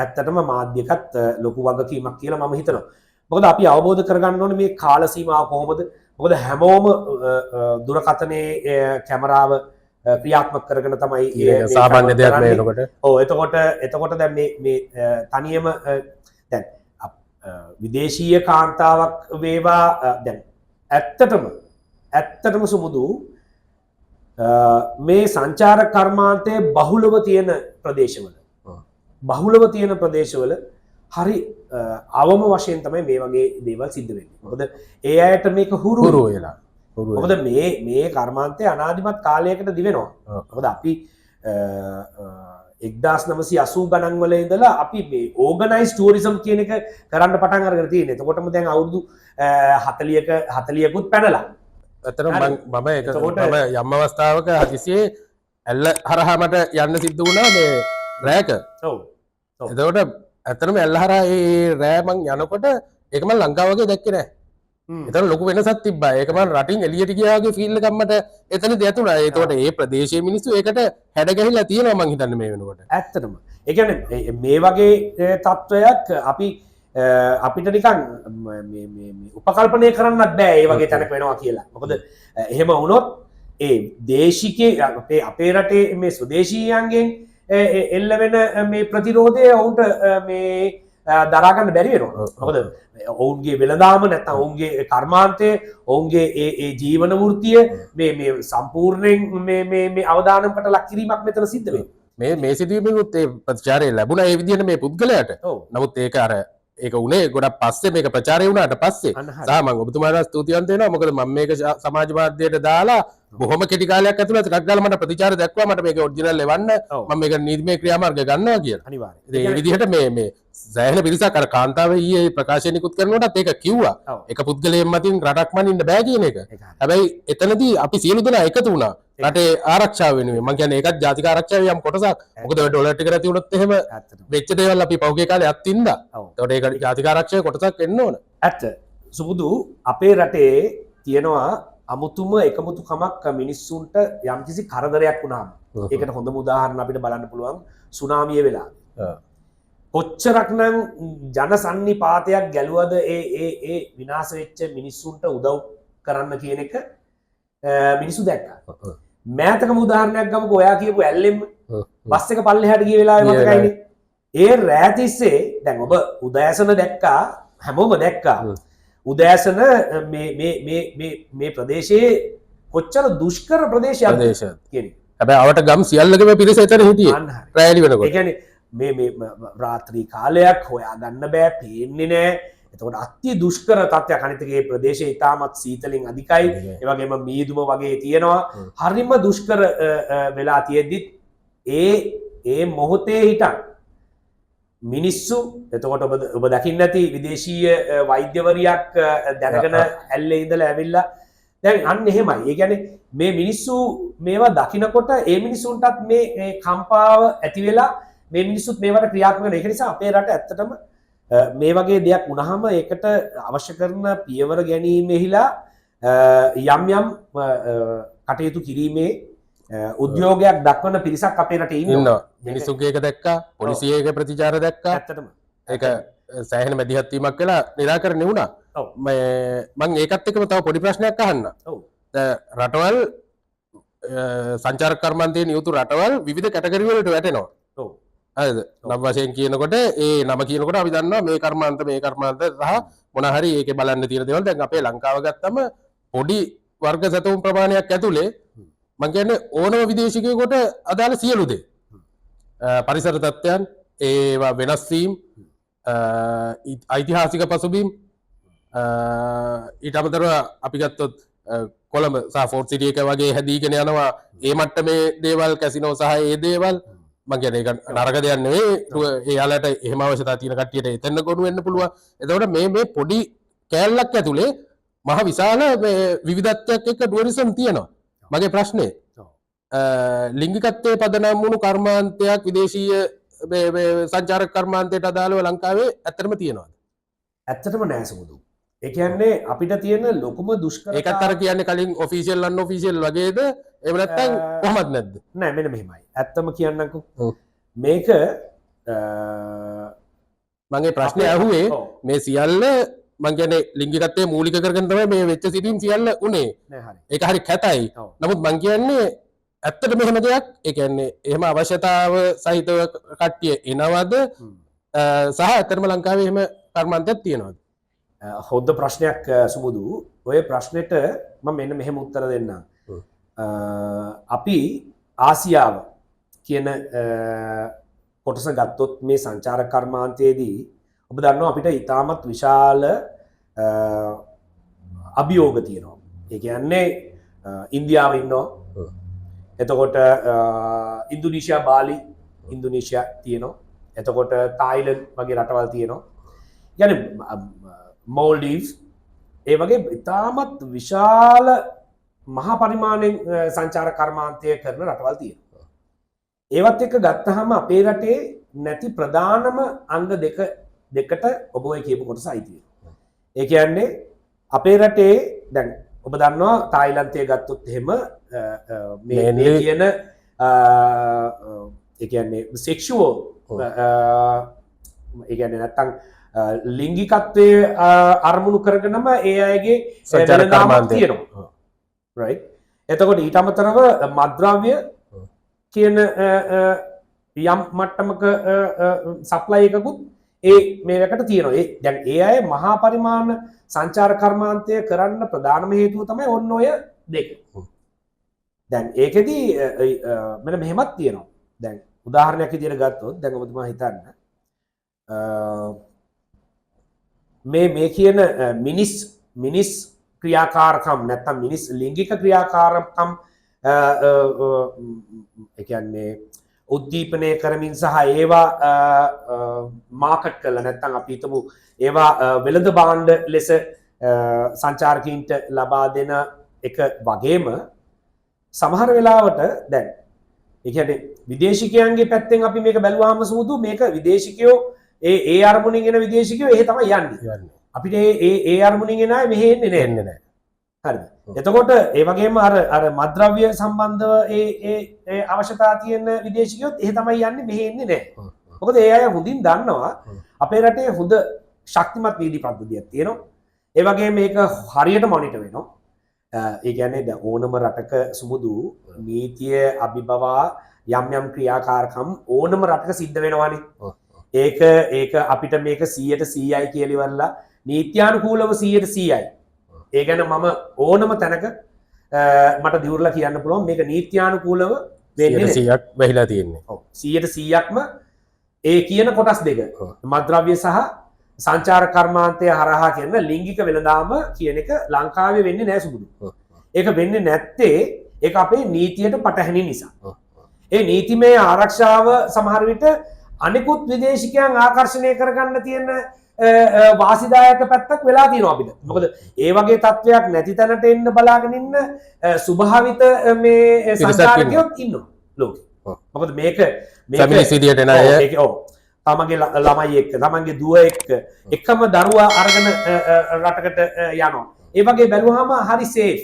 ඇත්තටම මාධ්‍යකත් ලොකු වගකීමක් කියලා මම හිතනවා. මොකද අපි අවබෝධ කරගන්න ඕනේ මේ කාල සීමාව කොහොමද? මොකද හැමෝම දුරකථනයේ කැමරාව ක්‍රියාත්මක කරගෙන තමයි සාමාන්‍ය දෙයක් මේ වෙනකොට. ඔව් එතකොට දැන් මේ තනියම දැන් විදේශීය කාන්තාවක් වේවා දැන් ඇත්තටම සුමුදු මේ සංචාර කර්මාන්තයේ බහුලව තියෙන ප්‍රදේශවල හරි අවම වශයෙන් තමයි මේ වගේ දේවල් සිද්ධ වෙන්නේ. මොකද ඒ අයට මේක හුරු වෙලා. මොකද මේ කර්මාන්තය අනාදිමත් කාලයකට දිවෙනවා. මොකද අපි 1980 ගණන් වල ඉඳලා අපි මේ ඕගනයිස් ටූරිසම් කියන එක කරන්න පටන් අරගෙන තියෙනවා. එතකොටම දැන් අවුරුදු 40කුත් පැනලා. ඇත්තටම මම යම් අවස්ථාවක හදිසියේ ඇල්ල හරහා මට යන්න සිද්ධ වුණා මේ රෑක. ඔව්. එතකොට ඇත්තටම ඇල්ල හරහා ඒ රෑ මං යනකොට ඒක මම ලංකාව වගේ දැක්කේ නෑ. එතන ලොකු වෙනසක් තිබ්බා. ඒක මම රටින් එළියට ගියාගේ ෆීල් එකක් මට එතනදී ඇතුණා. ඒතකොට ඒ ප්‍රදේශයේ මිනිස්සු ඒකට හැඩ ගැහිලා තියෙනවා මං හිතන්නේ මේ වෙනකොට. ඇත්තටම. ඒ කියන්නේ මේ වගේ තත්වයක් අපිට නිකන් උපකල්පනය කරන්නත් බෑ ඒ වගේ තැනක වෙනවා කියලා. මොකද එහෙම වුණොත් ඒ දේශිකේ අපේ රටේ මේ ස්වදේශීයන්ගෙන් එල්ල වෙන මේ ප්‍රතිරෝධය ඔවුන්ට මේ දරාගන්න බැරි වෙනවා. මොකද ඔවුන්ගේ වෙළඳාම නැත්නම් ඔවුන්ගේ කර්මාන්තය ඔවුන්ගේ ඒ ජීවන වෘත්තිය මේ සම්පූර්ණයෙන් මේ අවදානමකට ලක් කිරීමක් මෙතන සිද්ධ වෙනවා. මේ සිදුවීමෙත් ඒ ප්‍රතිචාරය ලැබුණා ඒ විදිහට මේ පුද්ගලයාට. නමුත් ඒක ඒක උනේ ගොඩක් පස්සේ මේක ප්‍රචාරය වුණාට පස්සේ. සහ මම ඔබතුමාට ස්තුතිවන්ත වෙනවා. මොකද මම මේක සමාජ මාධ්‍යයට දාලා බොහොම කෙටි කාලයක් ඇතුළත එකක් ගාලා මට ප්‍රතිචාර දැක්වුවා. මට මේක ඔරිජිනල් එවන්න මම මේක නීතිමය ක්‍රියාමාර්ග ගන්නවා කියලා. අනිවාර්යයෙන්. ඒ විදිහට මේ සෑහෙන පිරිසක් අර කාන්තාව ඊයේ ප්‍රකාශය නිකුත් කරනකොටත් ඒක කිව්වා. එක පුද්ගලයෙක් මතින් රටක් මනින්න බෑ කියන එක. හැබැයි එතනදී අපි සියලු දෙනා එකතු වුණා. රටේ ආරක්ෂාව වෙනුවෙන්. මම කියන්නේ ඒකත් ජාතික ආරක්ෂාවේ යම් කොටසක්. මොකද ඔය ඩොලර් ටික නැති වුණොත් එහෙම වෙච්ච දේවල් අපි පහුගිය කාලේ අත්විඳා. ඒකට ඒක ජාතික ආරක්ෂාවේ කොටසක් වෙන්න ඕන. ඇත්ත. සුබුදු අපේ රටේ තියෙනවා අමුතුම එකමුතුකමක් මිනිස්සුන්ට යම්කිසි කරදරයක් වුණාම ඒකට හොඳම උදාහරණ අපිට බලන්න පුළුවන් සුනාමිය වෙලාවේ. කොච්චරක්නම් ජන සන්නිපාතයක් ගැලුවද ඒ විනාශ වෙච්ච මිනිස්සුන්ට උදව් කරන්න කියන එක මිනිස්සු දැක්කා. මෑතකම උදාහරණයක් ගමුකෝ ඔයා කියපු ඇල්ලෙම්ම බස් එක පල්ලෙහාට ගිය වෙලාවේ මතකයිනේ. ඒ රෑ තිස්සේ දැන් ඔබ උදෑසන දැක්කා හැමෝම දැක්කා. උදෑසන මේ ප්‍රදේශයේ කොච්චර දුෂ්කර ප්‍රදේශයක්ද කියන්නේ. හැබැයි අවට ගම් සියල්ලකම පිරිස එතන හිටියේ. රැලි වෙනකොට. ඒ කියන්නේ මේ රාත්‍රී කාලයක් හොයාගන්න බෑ පේන්නේ නෑ. එතකොට අති දුෂ්කර තත්ත්වයක්. අනිත් එකේ ප්‍රදේශය ඉතාමත් සීතලෙන් අධිකයි. ඒ වගේම මීදුම වගේ තියෙනවා. හරිම දුෂ්කර වෙලා තියෙද්දි ඒ මොහොතේ හිටන් මිනිස්සු එතකොට ඔබ දකින්න ඇති විදේශීය වෛද්‍යවරියක් දැනගෙන ඇල්ලේ ඉඳලා ඇවිල්ලා දැන් අන්න එහෙමයි. ඒ කියන්නේ මේ මිනිස්සු මේවා දකිනකොට ඒ මිනිසුන්ටත් මේ කම්පාව ඇති වෙලා මේ මිනිස්සුත් මේවට ක්‍රියාත්මක වෙන. ඒක නිසා අපේ රට ඇත්තටම මේ වගේ දෙයක් වුණාම ඒකට අවශ්‍ය කරන පියවර ගැනීමෙහිලා යම් යම් කටයුතු කිරීමේ උද්‍යෝගයක් දක්වන පිරිසක් අපේ රටේ ඉන්නවා. මිනිස්සුගේ එක දැක්කා, පොලිසියේ ප්‍රතිචාර දැක්කා. ඇත්තටම ඒක සෑහෙන මැදිහත් වීමක් වෙලා निराකරණය වුණා. මම ඒකත් එක්කම තව පොඩි ප්‍රශ්නයක් අහන්න. රටවල් සංචාරක කර්මාන්තයේ නියුතු රටවල් විවිධ කැටගරි වලට වැටෙනවා. හරිද? නම් වශයෙන් කියනකොට ඒ නම කියනකොට අපි දන්නවා මේ කර්මාන්ත සහ මොන හරි ඒකේ බලන්න තියෙන දේවල්. දැන් අපේ ලංකාව ගත්තම පොඩි වර්ග සැතවුම් ප්‍රමාණයක් ඇතුලේ මම කියන්නේ ඕනම විදේශිකයෙකුට අදාළ සියලු දේ පරිසර තත්ත්වයන් ඒවා වෙනස් වීම ඓතිහාසික පසුබිම් ඊට අමතරව අපි ගත්තොත් කොළඹ සහ ෆෝර්ට් සිටි එක වගේ හැදීගෙන යනවා ඒ මට්ටමේ දේවල් කැසිනෝ සහ ඒ දේවල් මම කියන්නේ ඒක නරක දෙයක් නෙවෙයි එයාලට එහෙම අවශ්‍යතාව තියෙන කට්ටියට එතන ගොනු වෙන්න පුළුවන්. එතකොට මේ පොඩි කෑල්ලක් ඇතුලේ මහ විශාල විවිධත්වයක් එක්ක ටුවරිසම් තියෙනවා. මගේ ප්‍රශ්නේ ලිංගිකත්වයේ පදනම් වුණු කර්මාන්තයක් විදේශීය සංචාරක කර්මාන්තයට අදාළව ලංකාවේ ඇත්තටම තියෙනවද? ඇත්තටම නෑ සමුදු. ඒ කියන්නේ අපිට තියෙන ලොකුම දුෂ්කරතාව ඒකත් අර කියන්නේ කලින් ඔෆිෂියල් අන්ඔෆිෂියල් වගේද එහෙම නැත්නම් කොහොමද නැද්ද? නෑ මෙන්න මෙහෙමයි. ඇත්තම කියන්නම්කෝ මේක මගේ ප්‍රශ්නේ අහුවේ මේ සියල්ල මං කියන්නේ ලිංගිකත්වයේ මූලික කරගෙන තමයි මේ වෙච්ච සිටින් සියල්ල උනේ. නෑ හරි. ඒක හරි කැතයි. නමුත් මං කියන්නේ ඇත්තට මෙහෙම දෙයක් ඒ කියන්නේ එහෙම අවශ්‍යතාව සහිතව කට්ටිය එනවද සහ ඇත්තටම ලංකාවේ එහෙම කර්මාන්තයක් තියෙනවද? හොඳ ප්‍රශ්නයක් සුමුදු. ඔය ප්‍රශ්නෙට මම මෙන්න මෙහෙම උත්තර දෙන්නම්. අපි ආසියාව කියන කොටස ගත්තොත් මේ සංචාරක කර්මාන්තයේදී ඔබ දන්නවා අපිට ඉතාමත් විශාල අභියෝග තියෙනවා. ඒ කියන්නේ ඉන්දියාව ඉන්නවා. එතකොට ඉන්දුනීසියා බාලි ඉන්දුනීසියා තියෙනවා. එතකොට තායිලන්ඩ් වගේ රටවල් තියෙනවා. يعني මෝල්ඩීව්ස් ඒ වගේ ඉතාමත් විශාල මහා පරිමාණයෙන් සංචාරක කර්මාන්තය කරන රටවල් තියෙනවා. ඒවත් එක්ක ගත්තහම අපේ රටේ නැති ප්‍රධානම අංග දෙකට ඔබ ඔය කියපු කොටස අයිති වෙනවා. ඒ කියන්නේ අපේ රටේ දැන් ඔබ දන්නවා තායිලන්තය ගත්තොත් එහෙම මේ කියන ඒ කියන්නේ සෙක්ෂුවල් ඒ කියන්නේ නැත්තම් ලිංගිකත්වයේ අරමුණු කරගෙනම ඒ අයගේ සංචාරක කර්මාන්තය තියෙනවා. right? එතකොට ඊට අමතරව මත්ද්‍රව්‍ය කියන යම් මට්ටමක සප්ලයි එකකුත් මේකට තියෙනවා. දැන් ඒ අය මහා පරිමාණ සංචාර කර්මාන්තය කරන්න ප්‍රධානම හේතුව තමයි ඔන්න ඔය දෙක. දැන් ඒකෙදි මෙන්න මෙහෙමත් තියෙනවා. දැන් උදාහරණයක් විදිහට ගත්තොත් දැන් ඔබතුමා හිතන්න මේ කියන මිනිස් ක්‍රියාකාරකම් නැත්තම් මිනිස් ලිංගික ක්‍රියාකාරකම් ඒ කියන්නේ උද්දීපනය කරමින් සහ ඒවා මාකට් කරලා නැත්තම් අපි හිතමු ඒවා වෙළඳ භාණ්ඩ ලෙස සංචාරකීන්ට ලබා දෙන එක වගේම සමහර වෙලාවට දැන් ඒ කියන්නේ විදේශිකයන්ගේ පැත්තෙන් අපි මේක බැලුවාම සූදු මේක විදේශිකයෝ ඒ අරමුණින් එන විදේශිකයෝ එහෙ තමයි යන්නේ. අපිට ඒ අරමුණින් එන අය මෙහෙ එන්නේ නැහැ. හරිද? එතකොට ඒ වගේම අර මද්‍රව්‍ය සම්බන්ධව ඒ අවශ්‍යතා තියෙන විදේශිකයොත් එහෙ තමයි යන්නේ මෙහෙ එන්නේ නැහැ. මොකද ඒ අය හොඳින් දන්නවා අපේ රටේ හොඳ ශක්තිමත් නීති පද්ධතියක් තියෙනවා. ඒ වගේම මේක හරියට මොනිටර් වෙනවා. ඒ කියන්නේ දැන් ඕනම රටක සුමුදු නීතිය අභිබවා යම් ක්‍රියාකාරකම් ඕනම රටක සිද්ධ වෙනවානේ. ඒක අපිට මේක 100%යි කියලා ඉවරලා නීත්‍යානුකූලව 100%යි. ඒ ගැන මම ඕනම තැනක මට දිවුරලා කියන්න පුළුවන් මේක නීත්‍යානුකූලව වෙන්නේ 100ක් වෙහිලා තියෙන්නේ. ඔව් 100%ක්ම ඒ කියන කොටස් දෙක මද්‍රව්‍ය සහ සංචාර කර්මාන්තය හරහා කියන ලිංගික වෙළඳාම කියන එක ලංකාවේ වෙන්නේ නැහැ සුබුදු. ඒක වෙන්නේ නැත්තේ ඒක අපේ නීතියට පටහැනි නිසා. ඒ නීතිමය ආරක්ෂාව සමහර විට අනිකුත් විදේශිකයන් ආකර්ෂණය කරගන්න තියෙන වාසිදායක පැත්තක් වෙලා තියෙනවා අපිට. මොකද ඒ වගේ තත්වයක් නැති තැනට එන්න බලාගෙන ඉන්න ස්වභාවිත මේ සංචාරකයොත් ඉන්නවා ලෝකේ. මොකද මේක ෆැමිලි සිටියට එන අය ඔව් තමන්ගේ ළමයි එක්ක තමන්ගේ දුව එක්ක එකම දරුවා අරගෙන රටකට යනවා. ඒ වගේ බැලුවාම හරි සේෆ්.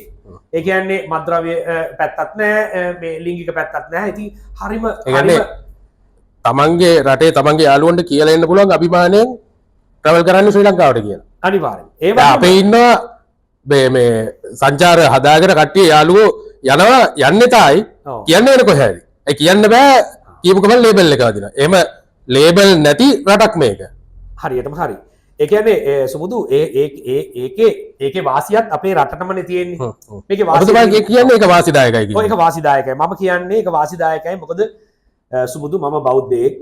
ඒ කියන්නේ මද්‍රව්‍ය පැත්තක් නැහැ මේ ලිංගික පැත්තක් නැහැ. ඉතින් හරිම තමන්ගේ රටේ තමන්ගේ යාළුවන්ට කියලා එන්න පුළුවන් අභිමානයෙන් ට්‍රැවල් කරන්න ශ්‍රී ලංකාවට කියලා. අනිවාර්යෙන්. ඒ අපේ ඉන්නවා මේ සංචාර හදාගෙන කට්ටිය යාළුවෝ යනවා යන්නේ තායි කියන්නේ එන කොහේද? ඒ කියන්න බෑ කියපු ගමන් ලේබල් එක වදිනවා. එහෙම ලේබල් නැති රටක් මේක. හරියටම හරි. ඒ කියන්නේ සුමුදු ඒකේ වාසියත් අපේ රටටමනේ තියෙන්නේ. මේකේ වාසිය කියන්නේ ඒක වාසිදායකයි කියන්නේ. ඔය ඒක වාසිදායකයි. මම කියන්නේ ඒක වාසිදායකයි. මොකද සුමුදු මම බෞද්ධයෙක්.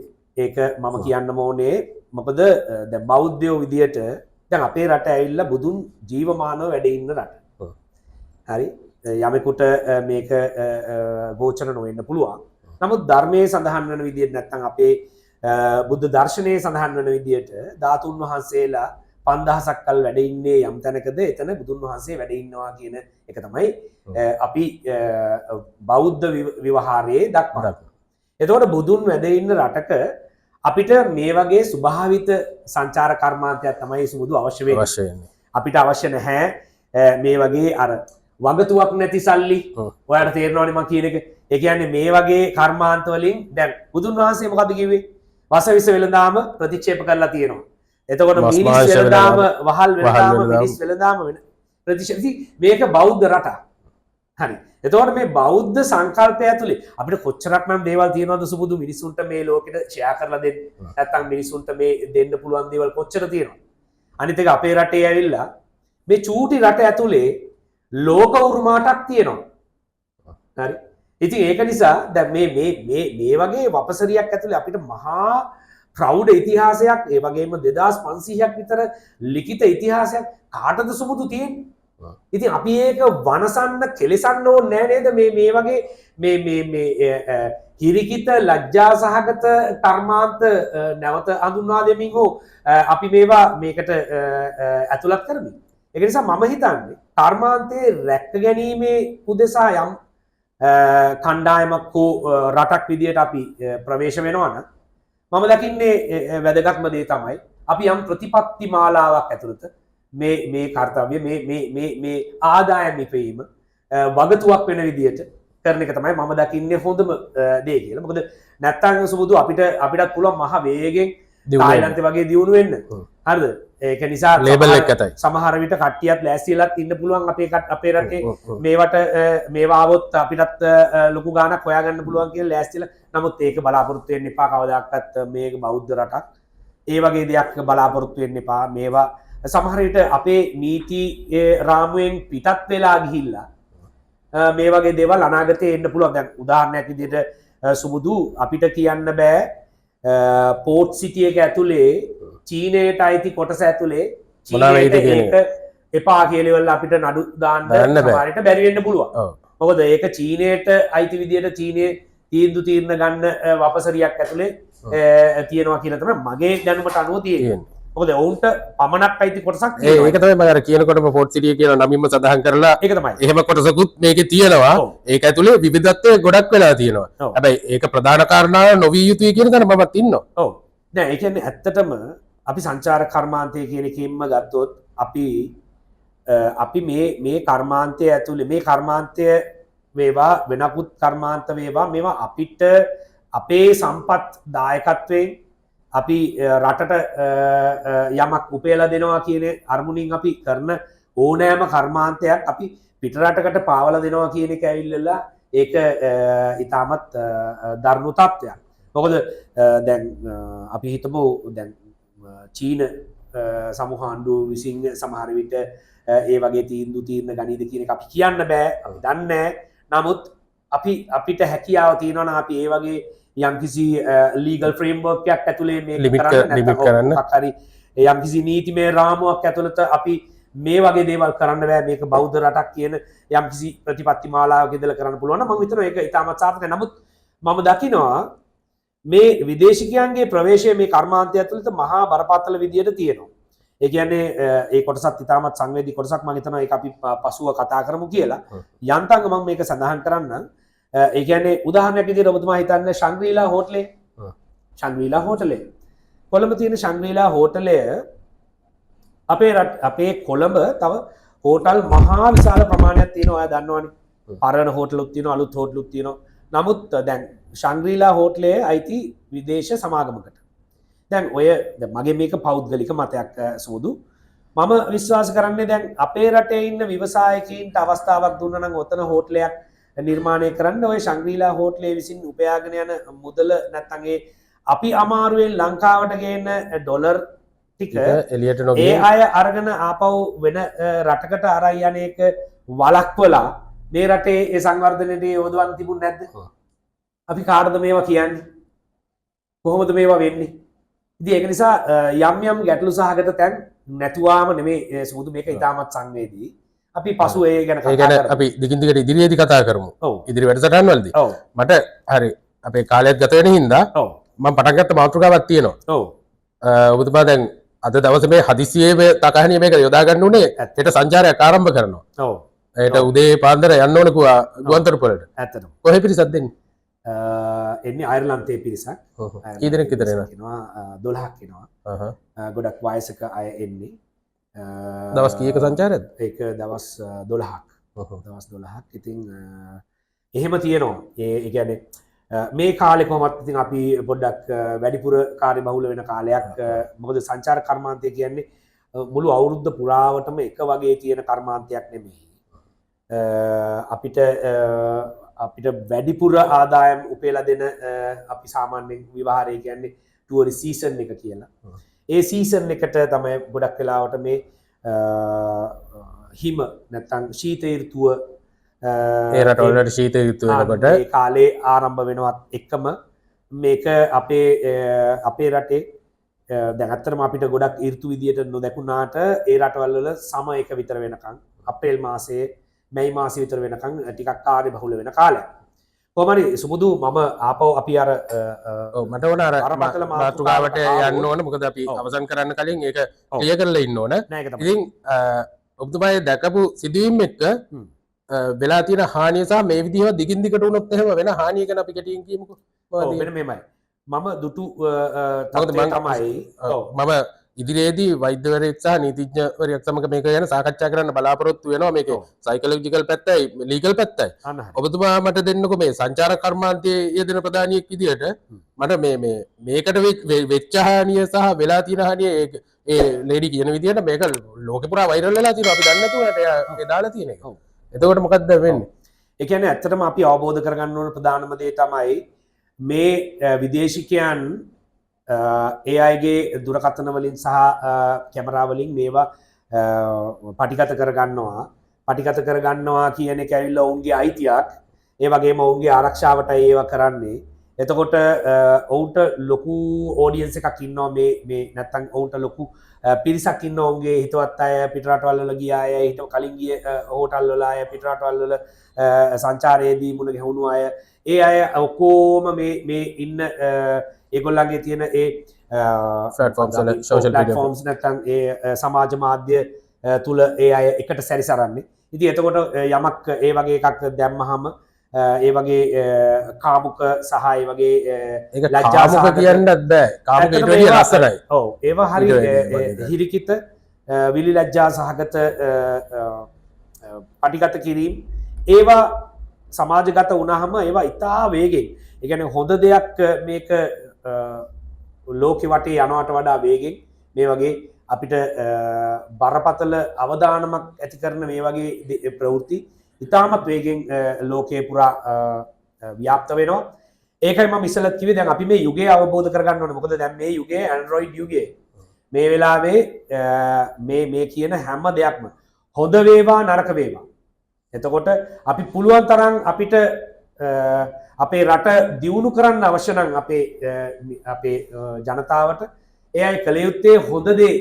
ඒක මම කියන්න ඕනේ. මොකද දැන් බෞද්ධයෝ විදියට දැන් අපේ රට ඇවිල්ලා බුදුන් ජීවමානව වැඩ ඉන්න රට. හරි. යමෙකුට මේක ගෝචර නොවෙන්න පුළුවන්. නමුත් ධර්මයේ සඳහන් වෙන විදියට නැත්නම් අපේ බුද්ධ දර්ශනයේ සඳහන් වෙන විදියට ධාතුන් වහන්සේලා 5000ක් කල් වැඩ ඉන්නේ යම් තැනකද එතන බුදුන් වහන්සේ වැඩ ඉන්නවා කියන එක තමයි අපි බෞද්ධ විවහාරයේ දක්වන්නේ. එතකොට බුදුන් වැඩ ඉන්න රටක අපිට මේ වගේ ස්වභාවිත සංචාර කර්මාන්තයක් තමයි සුමුදු අවශ්‍ය වෙන්නේ. අපිට අවශ්‍ය නැහැ මේ වගේ අර වගතුවක් නැති සල්ලි. ඔයාලට තේරෙනවනේ මම කියන එක. ඒ කියන්නේ මේ වගේ කර්මාන්ත වලින් දැන් බුදුන් වහන්සේ මොකද කිව්වේ? වසවිස වෙළඳාම ප්‍රතික්ෂේප කරලා තියෙනවා. එතකොට මිනිස් වෙළඳාම වහල් වෙළඳාම මිනිස් වෙළඳාම වෙන ප්‍රතික්ෂේප. මේක බෞද්ධ රටක්. හරි. එතකොට මේ බෞද්ධ සංකල්පය ඇතුලේ අපිට කොච්චරක් නම් දේවල් තියෙනවද සුබුදු මිනිසුන්ට මේ ලෝකෙට ෂෙයා කරලා දෙන්න. නැත්තම් මිනිසුන්ට මේ දෙන්න පුළුවන් දේවල් කොච්චර තියෙනවද? අනිත් එක අපේ රටේ ඇවිල්ලා මේ චූටි රට ඇතුලේ ලෝක උරුමාටක් තියෙනවා. හරි. ඉතින් ඒක නිසා දැන් මේ වගේ වපසරියක් ඇතුලේ අපිට මහා ප්‍රෞඩ ඉතිහාසයක් ඒ වගේම 2500ක් විතර ලිඛිත ඉතිහාසයක් කාටද සුමුදු තියෙන්නේ? ඉතින් අපි ඒක වනසන්න කෙලසන්න ඕනේ නෑ නේද මේ වගේ මේ හිරිකිත ලැජ්ජා සහගත කර්මාන්ත නැවත හඳුන්වා දෙමින් හෝ අපි මේවා මේකට ඇතුළත් කරමින්. ඒක නිසා මම හිතන්නේ කර්මාන්තයේ රැක ගැනීමේ උදෙසා යම් කණ්ඩායමක් හෝ රටක් විදියට අපි ප්‍රවේශ වෙනවා නම් මම දකින්නේ වැදගත්ම දේ තමයි අපි යම් ප්‍රතිපත්ති මාලාවක් ඇතුළත මේ කාර්යය මේ ආදායම් ඉපීම වගතුවක් වෙන විදියට කරන එක තමයි මම දකින්නේ හොඳම දේ කියලා. මොකද නැත්තම් සුබුදු අපිටත් පුළුවන් මහ වේගෙන් තායිලන්තේ වගේ දියුණු වෙන්න. හරිද? ඒක නිසා ලේබල් එක ඇතයි. සමහර විට කට්ටියත් ලෑස්තිලාත් ඉන්න පුළුවන් අපේ රටේ මේවට මේවා આવොත් අපිටත් ලොකු ගාණක් හොයාගන්න පුළුවන් කියලා ලෑස්තිලා. නමුත් ඒක බලාපොරොත්තු වෙන්න එපා කවදාකවත් මේක බෞද්ධ රටක්. ඒ වගේ දෙයක් බලාපොරොත්තු වෙන්න එපා. මේවා සමහර විට අපේ නීති රාමුවෙන් පිටත් වෙලා ගිහිල්ලා මේ වගේ දේවල් අනාගතේ එන්න පුළුවන්. දැන් උදාහරණයක් විදිහට සුමුදු අපිට කියන්න බෑ පෝට් සිටි එක ඇතුලේ චීනයට අයිති කොටස ඇතුලේ චීනයට ඒක එපා කියලා ඉවරලා අපිට නඩු දාන්න සමහරට බැරි වෙන්න පුළුවන්. මොකද ඒක චීනයට අයිති විදිහට චීනයේ තීන්දුව ගන්න වපසරියක් ඇතුලේ තියෙනවා කියලා තමයි මගේ දැනුමට අනුව තියෙන්නේ. මොකද ඔවුන්ට පමණක් අයිති කොටසක් තියෙනවා. ඒක තමයි මම කියනකොටම පෝට් සිටිය කියන නමින්ම සඳහන් කරලා ඒක තමයි. එහෙම කොටසකුත් මේකේ තියෙනවා. ඒක ඇතුලේ විවිධත්වය ගොඩක් වෙලා තියෙනවා. හැබැයි ඒක ප්‍රධාන කාරණාව නොවිය යුතුයි කියන තැන මමත් ඉන්නවා. ඔව්. නෑ ඒ කියන්නේ ඇත්තටම අපි සංචාර කර්මාන්තය කියන එකෙන්ම ගත්තොත් අපි අපි මේ කර්මාන්තය ඇතුළේ මේ කර්මාන්තය වේවා වෙනකුත් කර්මාන්ත වේවා මේවා අපිට අපේ සම්පත් දායකත්වයෙන් අපි රටට යමක් උපයලා දෙනවා කියන අරමුණින් අපි කරන ඕනෑම කර්මාන්තයක් අපි පිටරටකට පාවලා දෙනවා කියන එක ඇවිල්ලා ඒක ඉතාමත් දරුණු තත්ත්වයක්. මොකද දැන් අපි හිතමු දැන් චීන සමූහාණ්ඩුව විසින් සමහර විට ඒ වගේ තීන්දුව ගනීද කියන එක අපි කියන්න බෑ. අපි දන්නේ නැහැ. නමුත් අපිට හැකියාව තියෙනවා නම් අපි ඒ වගේ යම්කිසි ලීගල් ෆ්‍රේම්වර්ක් එකක් ඇතුලේ මේක කරන්න හරි යම්කිසි නීතිමය රාමුවක් ඇතුළත අපි මේ වගේ දේවල් කරන්න බෑ. මේක බෞද්ධ රටක් කියන යම්කිසි ප්‍රතිපත්ති මාලාවක ඉඳලා කරන්න පුළුවන් නම් මම හිතනවා ඒක ඉතාමත් සාර්ථකයි. නමුත් මම දකිනවා මේ විදේශිකයන්ගේ ප්‍රවේශය මේ කර්මාන්තය ඇතුළත මහා බරපතල විදියට තියෙනවා. ඒ කියන්නේ ඒ කොටසත් ඉතාමත් සංවේදී කොටසක්. මම හිතනවා ඒක අපි පසුව කතා කරමු කියලා. යන්තම් මම මේක සඳහන් කරන්න. ඒ කියන්නේ උදාහරණයක් විදිහට ඔබතුමා හිතන්න ශංග්‍රීලා හෝටලේ. ශංග්‍රීලා හෝටලේ. කොළඹ තියෙන ශංග්‍රීලා හෝටලය අපේ කොළඹ තව හෝටල් මහා විශාල ප්‍රමාණයක් තියෙනවා. ඔයා දන්නවනේ. පරණ හෝටලුත් තියෙනවා, අලුත් හෝටලුත් තියෙනවා. නමුත් දැන් ශංග්‍රීලා හෝටලේ අයිති විදේශ සමාගමකට. දැන් ඔය මගේ මේක පෞද්ගලික මතයක් සෝදු. මම විශ්වාස කරන්නේ දැන් අපේ රටේ ඉන්න ව්‍යවසායකයින්ට අවස්ථාවක් දුන්නා නම් ඔතන හෝටලයක් නිර්මාණය කරන්න ඔය ශංග්‍රීලා හෝටලේ විසින් උපයාගෙන යන මුදල නැත්නම් අපි අමාරුවෙන් ලංකාවට ගේන ඩොලර් ටික එලියට ඒ අය අරගෙන ආපහු වෙන රටකට අරයි යන එක වළක්වලා මේ රටේ ඒ සංවර්ධනයේ යොදවන්න තිබුණ නැද්ද? අපි කාටද මේවා කියන්නේ? කොහොමද මේවා වෙන්නේ? ඉතින් ඒක නිසා යම් යම් ගැටලු සහගත තැන් නැතුවාම නෙමේ සුදු මේක ඉතාමත් සංවේදී. අපි පසු ඒ ගැන කතා කරමු. අපි දිගින් දිගට ඉදිරියේදී කතා කරමු. ඉදිරි වැඩසටහන් වලදී. මට හරි අපේ කාලයත් ගත වෙන හින්දා මම පටන් ගත්ත මාතෘකාවක් තියෙනවා. ඔබතුමා දැන් අද දවසේ මේ හදිසියේ තකහණිය මේක යොදා ගන්න උනේ ඒට සංචාරයක් ආරම්භ කරනවා. ඒට උදේ පාන්දර යන්න ඕන ගුවන්තොටුපළට. ඇත්තටම. කොහේ පිරිසක් දෙන්නේ? එන්නේ අයර්ලන්තයේ පිරිසක්. කී දෙනෙක් විතර එනවා? 12ක් එනවා. ගොඩක් වයසක අය එන්නේ. දවස් කීයක සංචාරයක්ද? ඒක දවස් 12ක්. දවස් 12ක්. ඉතින් එහෙම තියෙනවා. ඒ කියන්නේ මේ කාලේ කොහොමත් ඉතින් අපි පොඩ්ඩක් වැඩිපුර කාර්යබහුල වෙන කාලයක්. මොකද සංචාර කර්මාන්තය කියන්නේ මුළු අවුරුද්ද පුරාවටම එක වගේ තියෙන කර්මාන්තයක් නෙමෙයි. අපිට වැඩිපුර ආදායම් උපයලා දෙන අපි සාමාන්‍යයෙන් විවහාරය කියන්නේ ටුවරිස්ට් සීසන් එක කියලා. ඒ සීසන් එකට තමයි ගොඩක් වෙලාවට මේ හිම නැත්නම් ශීත ඍතුව ඒ රටවලට ශීත ඍතුව වෙනකොට ඒ කාලේ ආරම්භ වෙනවත් එක්කම මේක අපේ රටේ දැන් අත්‍තරම අපිට ගොඩක් ඍතු විදියට නොදැකුණාට ඒ රටවල් වල සම එක විතර වෙනකන් අප්‍රේල් මාසයේ මැයි මාසෙ විතර වෙනකන් ටිකක් කාර්යබහුල වෙන කාලයක්. කොහොමරි සුමුදු මම ආපහු අපි අර මට ඕන අර මාතෘකාවට යන්න ඕන. මොකද අපි අවසන් කරන්න කලින් ඒක ක්ලියර් කරලා ඉන්න ඕන. ඉතින් ඔබතුමාගේ දැකපු සිදුවීම් එක්ක වෙලා තියෙන හානිය සහ මේ විදිහව දිගින් දිගට වුණොත් එහෙම වෙන හානිය ගැන අපි ගැටියෙන් කියමුකෝ. මෙන්න මෙහෙමයි. මම දුටු තත්ත්වය තමයි මම ඉදිරියේදී වෛද්‍යවරයෙක් සහ නීතිඥවරයෙක් සමග මේක ගැන සාකච්ඡා කරන්න බලාපොරොත්තු වෙනවා. මේක සයිකොලොජිකල් පැත්තයි ලීගල් පැත්තයි. ඔබතුමා මට දෙන්නකෝ මේ සංචාර කර්මාන්තයේ යෙදෙන ප්‍රධානියෙක් විදියට මට මේකට වෙච්ච හානිය සහ වෙලා තියෙන හානිය ඒ ලේඩි කියන විදියට මේක ලෝකෙ පුරා වෛරල් වෙලා තියෙනවා. අපි දන්නේ නැතුව ඒ දාලා තියෙන එක. එතකොට මොකද්ද වෙන්නේ? ඒ කියන්නේ ඇත්තටම අපි අවබෝධ කරගන්න ඕන ප්‍රධානම දේ තමයි මේ විදේශිකයන් ඒ අයගේ දුරකථන වලින් සහ කැමරා වලින් මේවා පටිගත කරගන්නවා කියන එක ඇවිල්ලා ඔවුන්ගේ අයිතියක්. ඒ වගේම ඔවුන්ගේ ආරක්ෂාවටයි ඒවා කරන්නේ. එතකොට ඔවුන්ට ලොකු ඔඩියන්ස් එකක් ඉන්නවා මේ නැත්තම් ඔවුන්ට ලොකු පිරිසක් ඉන්නවා. ඔවුන්ගේ හිතවත් අය පිටරටවල් වල ගිය අය, හිත කලින් ගිය හෝටල් වල අය, පිටරටවල් වල සංචාරයේදී මුණ ගැහුණු අය, ඒ අය ඔක්කොම මේ ඉන්න ඒගොල්ලන්ගේ තියෙන ඒ ප්ලැට්ෆෝම්ස් නැත්නම් ඒ සමාජ මාධ්‍ය තුල ඒ අය එකට සැරිසරන්නේ. ඉතින් එතකොට යමක් ඒ වගේ එකක් දැම්මහම ඒ වගේ කාමුක සහ ඒ වගේ ලැජ්ජාසහගත කියන්නත් බෑ. කාමුක ඊට වැඩිය ලස්සනයි. ඔව් ඒවා හරි හිරිකිත විලි ලැජ්ජා සහගත පටිගත කිරීම ඒවා සමාජගත වුණාම ඒවා ඉතා වේගෙන් ඒ කියන්නේ හොඳ දෙයක් මේක ලෝකෙ වටේ යනවට වඩා වේගෙන් මේ වගේ අපිට බරපතල අවදානමක් ඇති කරන මේ වගේ ප්‍රවෘත්ති ඉතාමත් වේගෙන් ලෝකයේ පුරා ව්‍යාප්ත වෙනවා. ඒකයි මම ඉස්සෙල්ලත් කිව්වේ දැන් අපි මේ යුගය අවබෝධ කරගන්න ඕනේ. මොකද දැන් මේ යුගයේ Android යුගයේ මේ වෙලාවේ මේ කියන හැම දෙයක්ම හොඳ වේවා නරක වේවා. එතකොට අපි පුළුවන් තරම් අපිට අපේ රට දියුණු කරන්න අවශ්‍ය නම් අපේ ජනතාවට ඒ අය කළ යුත්තේ හොඳ දේ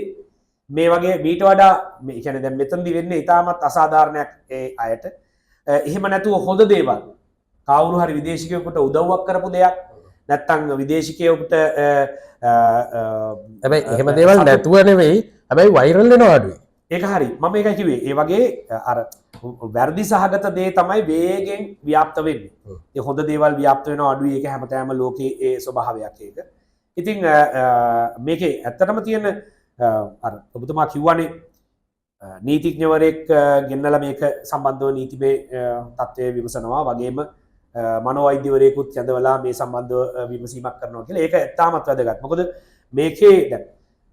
මේ වගේ මීට වඩා මේ කියන්නේ දැන් මෙතනදි වෙන්නේ ඉතාමත් අසාධාරණයක් ඒ අයට. එහෙම නැතුව හොඳ දේවල් කවුරු හරි විදේශිකයෙකුට උදව්වක් කරපු දෙයක් නැත්තම් විදේශිකයෙකුට හැබැයි එහෙම දේවල් නැතුව නෙවෙයි හැබැයි වෛරල් වෙනවා අඩුයි. ඒක හරි මම ඒකයි කිව්වේ ඒ වගේ අර වැරදි සහගත දේ තමයි වේගෙන් ව්‍යාප්ත වෙන්නේ. ඒ හොඳ දේවල් ව්‍යාප්ත වෙනවා අඩුයි ඒක හැමතැනම ලෝකයේ ඒ ස්වභාවයක් ඒක. ඉතින් මේකේ ඇත්තටම තියෙන අර ඔබතුමා කිව්වනේ නීතිඥවරයෙක් ගෙන්නලා මේක සම්බන්ධව නීතිමය තත්ත්වය විමසනවා වගේම මනෝවෛද්‍යවරයෙකුත් යඳවලා මේ සම්බන්ධව විමසීමක් කරනවා කියලා. ඒක තාමත් වැදගත්. මොකද මේකේ දැන්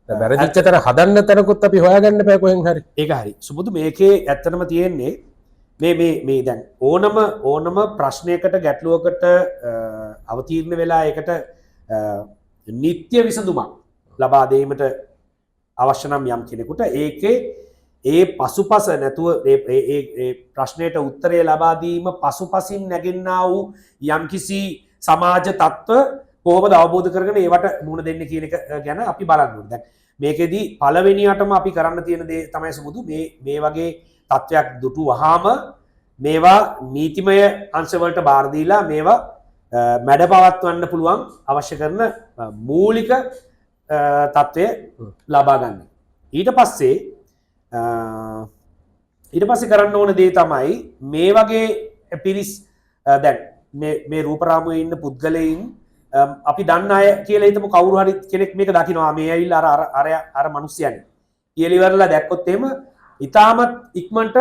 වැරදිච්ච තැන හදන්න තැනකුත් අපි හොයාගන්න බෑ කොහෙන් හරි. ඒක හරි. සුබුදු මේකේ ඇත්තටම තියෙන්නේ මේ දැන් ඕනම ප්‍රශ්නයකට ගැටලුවකට අවතීර්ණ වෙලා ඒකට නිත්‍ය විසඳුමක් ලබා දීමට අවශ්‍ය නම් යම් කෙනෙකුට ඒකේ ඒ පසුපස නැතුව ඒ ප්‍රශ්නයට උත්තරය ලබා දීම පසුපසින් නැගෙන්නා වූ යම්කිසි සමාජ තත්ත්ව කොහොමද අවබෝධ කරගෙන ඒවට මුහුණ දෙන්න කියන එක ගැන අපි බලන්න ඕනේ. දැන් මේකෙදි පළවෙනියටම අපි කරන්න තියෙන දේ තමයි සුබුදු මේ වගේ තත්ත්වයක් දුටු වහාම මේවා නීතිමය අංශවලට බාර දීලා මේවා මැඩ පවත්වන්න පුළුවන් අවශ්‍ය කරන මූලික තත්ත්වය ලබා ගන්න. ඊට පස්සේ කරන්න ඕන දේ තමයි මේ වගේ පිරිස් දැන් මේ රූපරාමුවේ ඉන්න පුද්ගලයන් අපි දන්න අය කියලා හිතමු කවුරු හරි කෙනෙක් මේක දකිනවා මේ ඇවිල්ලා අර මිනිස්සයනේ කියලා ඉවරලා දැක්කොත් එහෙම ඊටමත් ඉක්මනට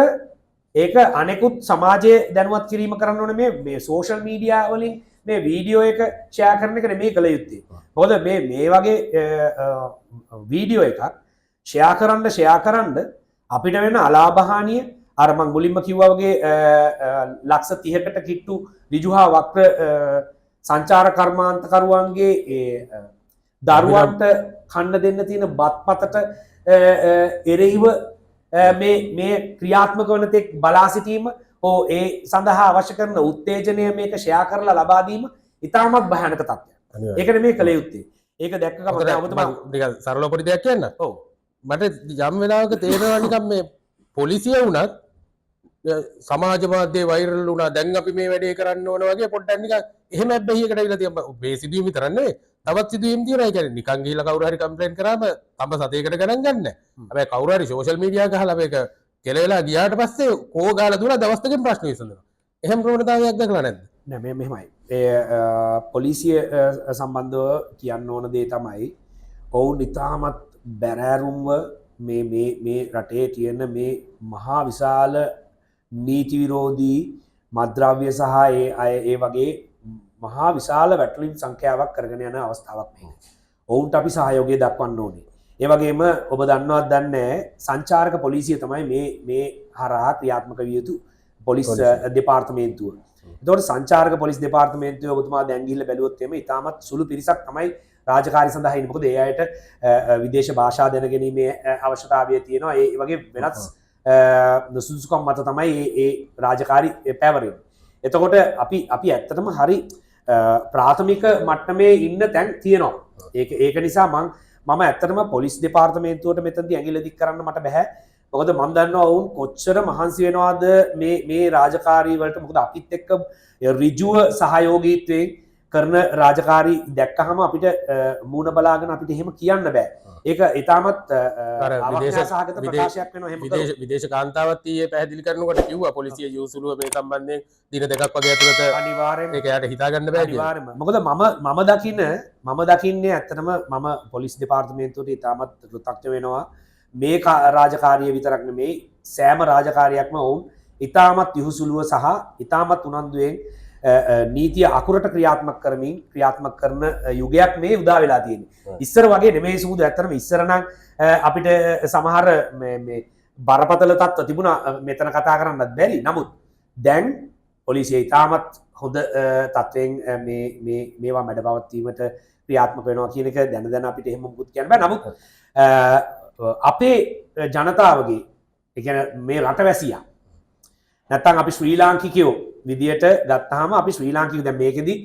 ඒක අනෙකුත් සමාජයේ දැනුවත් කිරීම කරන්න ඕනේ මේ සෝෂල් මීඩියා වලින් මේ වීඩියෝ එක ෂෙයා කරන එක නෙමෙයි කළ යුත්තේ. මොකද මේ වගේ වීඩියෝ එකක් ෂෙයා කරන්න අපිට වෙන අලාභහානිය අර මම මුලින්ම කිව්වා වගේ ලක්ෂ 30කට කිට්ටු ඍජු හා වක්‍ර සංචාර කර්මාන්තකරුවන්ගේ දරුවන්ට කන්න දෙන්න තියෙන බත්පතට එරෙහිව මේ ක්‍රියාත්මක වන තෙක් බලා සිටීම හෝ ඒ සඳහා අවශ්‍ය කරන උත්තේජනය මේක ෂෙයා කරලා ලබා දීම ඉතාමත් භයානක තත්ත්වයක්. ඒක නෙමෙයි කළ යුත්තේ. ඒක දැක්ක ගමන් නිකන් සරල පොඩි දෙයක් කියන්න. ඔව්. මට යම් වෙලාවක තේරෙනවා නිකන් මේ පොලිසිය වුණත් සමාජ මාධ්‍යයේ වෛරල් වුණා දැන් අපි මේ වැඩේ කරන්න ඕන වගේ පොඩ්ඩක් නිකන් එහෙම බැහැයකට ඇවිල්ලා තියෙනවා. මේ සිදුවීම විතර නෙවෙයි. තවත් සිදුවීම් තියෙනවා. ඒ කියන්නේ නිකන් ගිහිල්ලා කවුරු හරි කම්ප්ලේන්ට් කරාම තඹ සතේකට ගණන් ගන්න. හැබැයි කවුරු හරි සෝෂල් මීඩියා ගහලා මේක කෙලවෙලා ගියාට පස්සේ කෝ ගාලා දුවලා දවස් දෙකකින් ප්‍රශ්න විසඳනවා. එහෙම ප්‍රවණතාවයක් දැකලා නැද්ද? නෑ මෙහෙමයි. පොලිසිය සම්බන්ධව කියන්න ඕන දේ තමයි ඔවුන් ඉතාමත් බැරෑරුම්ව මේ රටේ තියෙන මේ මහා විශාල නීති විරෝධී මද්‍රව්‍ය සහ ඒ වගේ මහා විශාල වැටලීම් සංඛ්‍යාවක් කරගෙන යන අවස්ථාවක් මේ. ඔවුන්ට අපි සහයෝගය දක්වන්න ඕනේ. ඒ වගේම ඔබ දන්නවත් දන්නේ සංචාරක පොලිසිය තමයි මේ හරහා ක්‍රියාත්මක විය යුතු පොලිස් දෙපාර්තමේන්තුව. එතකොට සංචාරක පොලිස් දෙපාර්තමේන්තුවේ ඔබතුමා දැන් ගිහිල්ලා බැලුවොත් එimhe ඉතාමත් සුළු පිරිසක් තමයි රාජකාරී සඳහා ඉන්නේ. මොකද ඒ අයට විදේශ භාෂා දැනගැනීමේ අවශ්‍යතාවය තියෙනවා. ඒ වගේ වෙනස් සුදුසුකම් මත තමයි ඒ රාජකාරී පැවරෙන්නේ. එතකොට අපි ඇත්තටම හරි ප්‍රාථමික මට්ටමේ ඉන්න තැන් තියෙනවා. ඒක නිසා මම ඇත්තටම පොලිස් දෙපාර්තමේන්තුවට මෙතනදී ඇඟිල්ල දික් කරන්න මට බෑ. මොකද මම දන්නවා වුන් කොච්චර මහන්සි වෙනවද මේ රාජකාරී වලට. මොකද අපිත් එක්ක ඍජුව සහයෝගීත්වයෙන් කරන රාජකාරී දැක්කහම අපිට මූණ බලාගෙන අපිට එහෙම කියන්න බෑ. ඒක ඊටමත් අවශ්‍යසහගත ප්‍රකාශයක් වෙනවා. එහෙම විදේශ කාන්තාවත් ඊයේ පැහැදිලි කරනකොට කිව්වා පොලිසිය යොසුලුව මේ සම්බන්ධයෙන් දින දෙකක් වගේ ඇතුළත අනිවාර්යයෙන්ම ඒක යාට හිතා ගන්න බෑ කියලා. අනිවාර්යයෙන්ම. මොකද මම දකින්නේ ඇත්තටම මම පොලිස් දෙපාර්තමේන්තුවට ඊටමත් කෘතඥ වෙනවා. මේ රාජකාරිය විතරක් නෙමෙයි සෑම රාජකාරියක්ම ඔවුන් ඉතාමත් යහුසුලුව සහ ඉතාමත් උනන්දුවෙන් නීතිය අකුරට ක්‍රියාත්මක කරමින් ක්‍රියාත්මක කරන යුගයක් මේ උදා වෙලා තියෙන්නේ. ඉස්සර වගේ නෙමෙයි සුමුදු. ඇත්තටම ඉස්සර නම් අපිට සමහර මේ බරපතල තත්ත්ව තිබුණා මෙතන කතා කරන්නත් බැරි. නමුත් දැන් පොලිසිය ඉතාමත් හොඳ තත්ත්වයෙන් මේවා මැඩපවත්වීමට ක්‍රියාත්මක වෙනවා කියන එක දැන අපිට එහෙම මුකුත් කියන්න බෑ. නමුත් අපේ ජනතාවගේ ඒ කියන්නේ මේ රටවැසියා නැත්තම් අපි ශ්‍රී ලාංකිකයෝ විදියට ගත්තාම අපි ශ්‍රී ලාංකිකයෝ දැන් මේකෙදි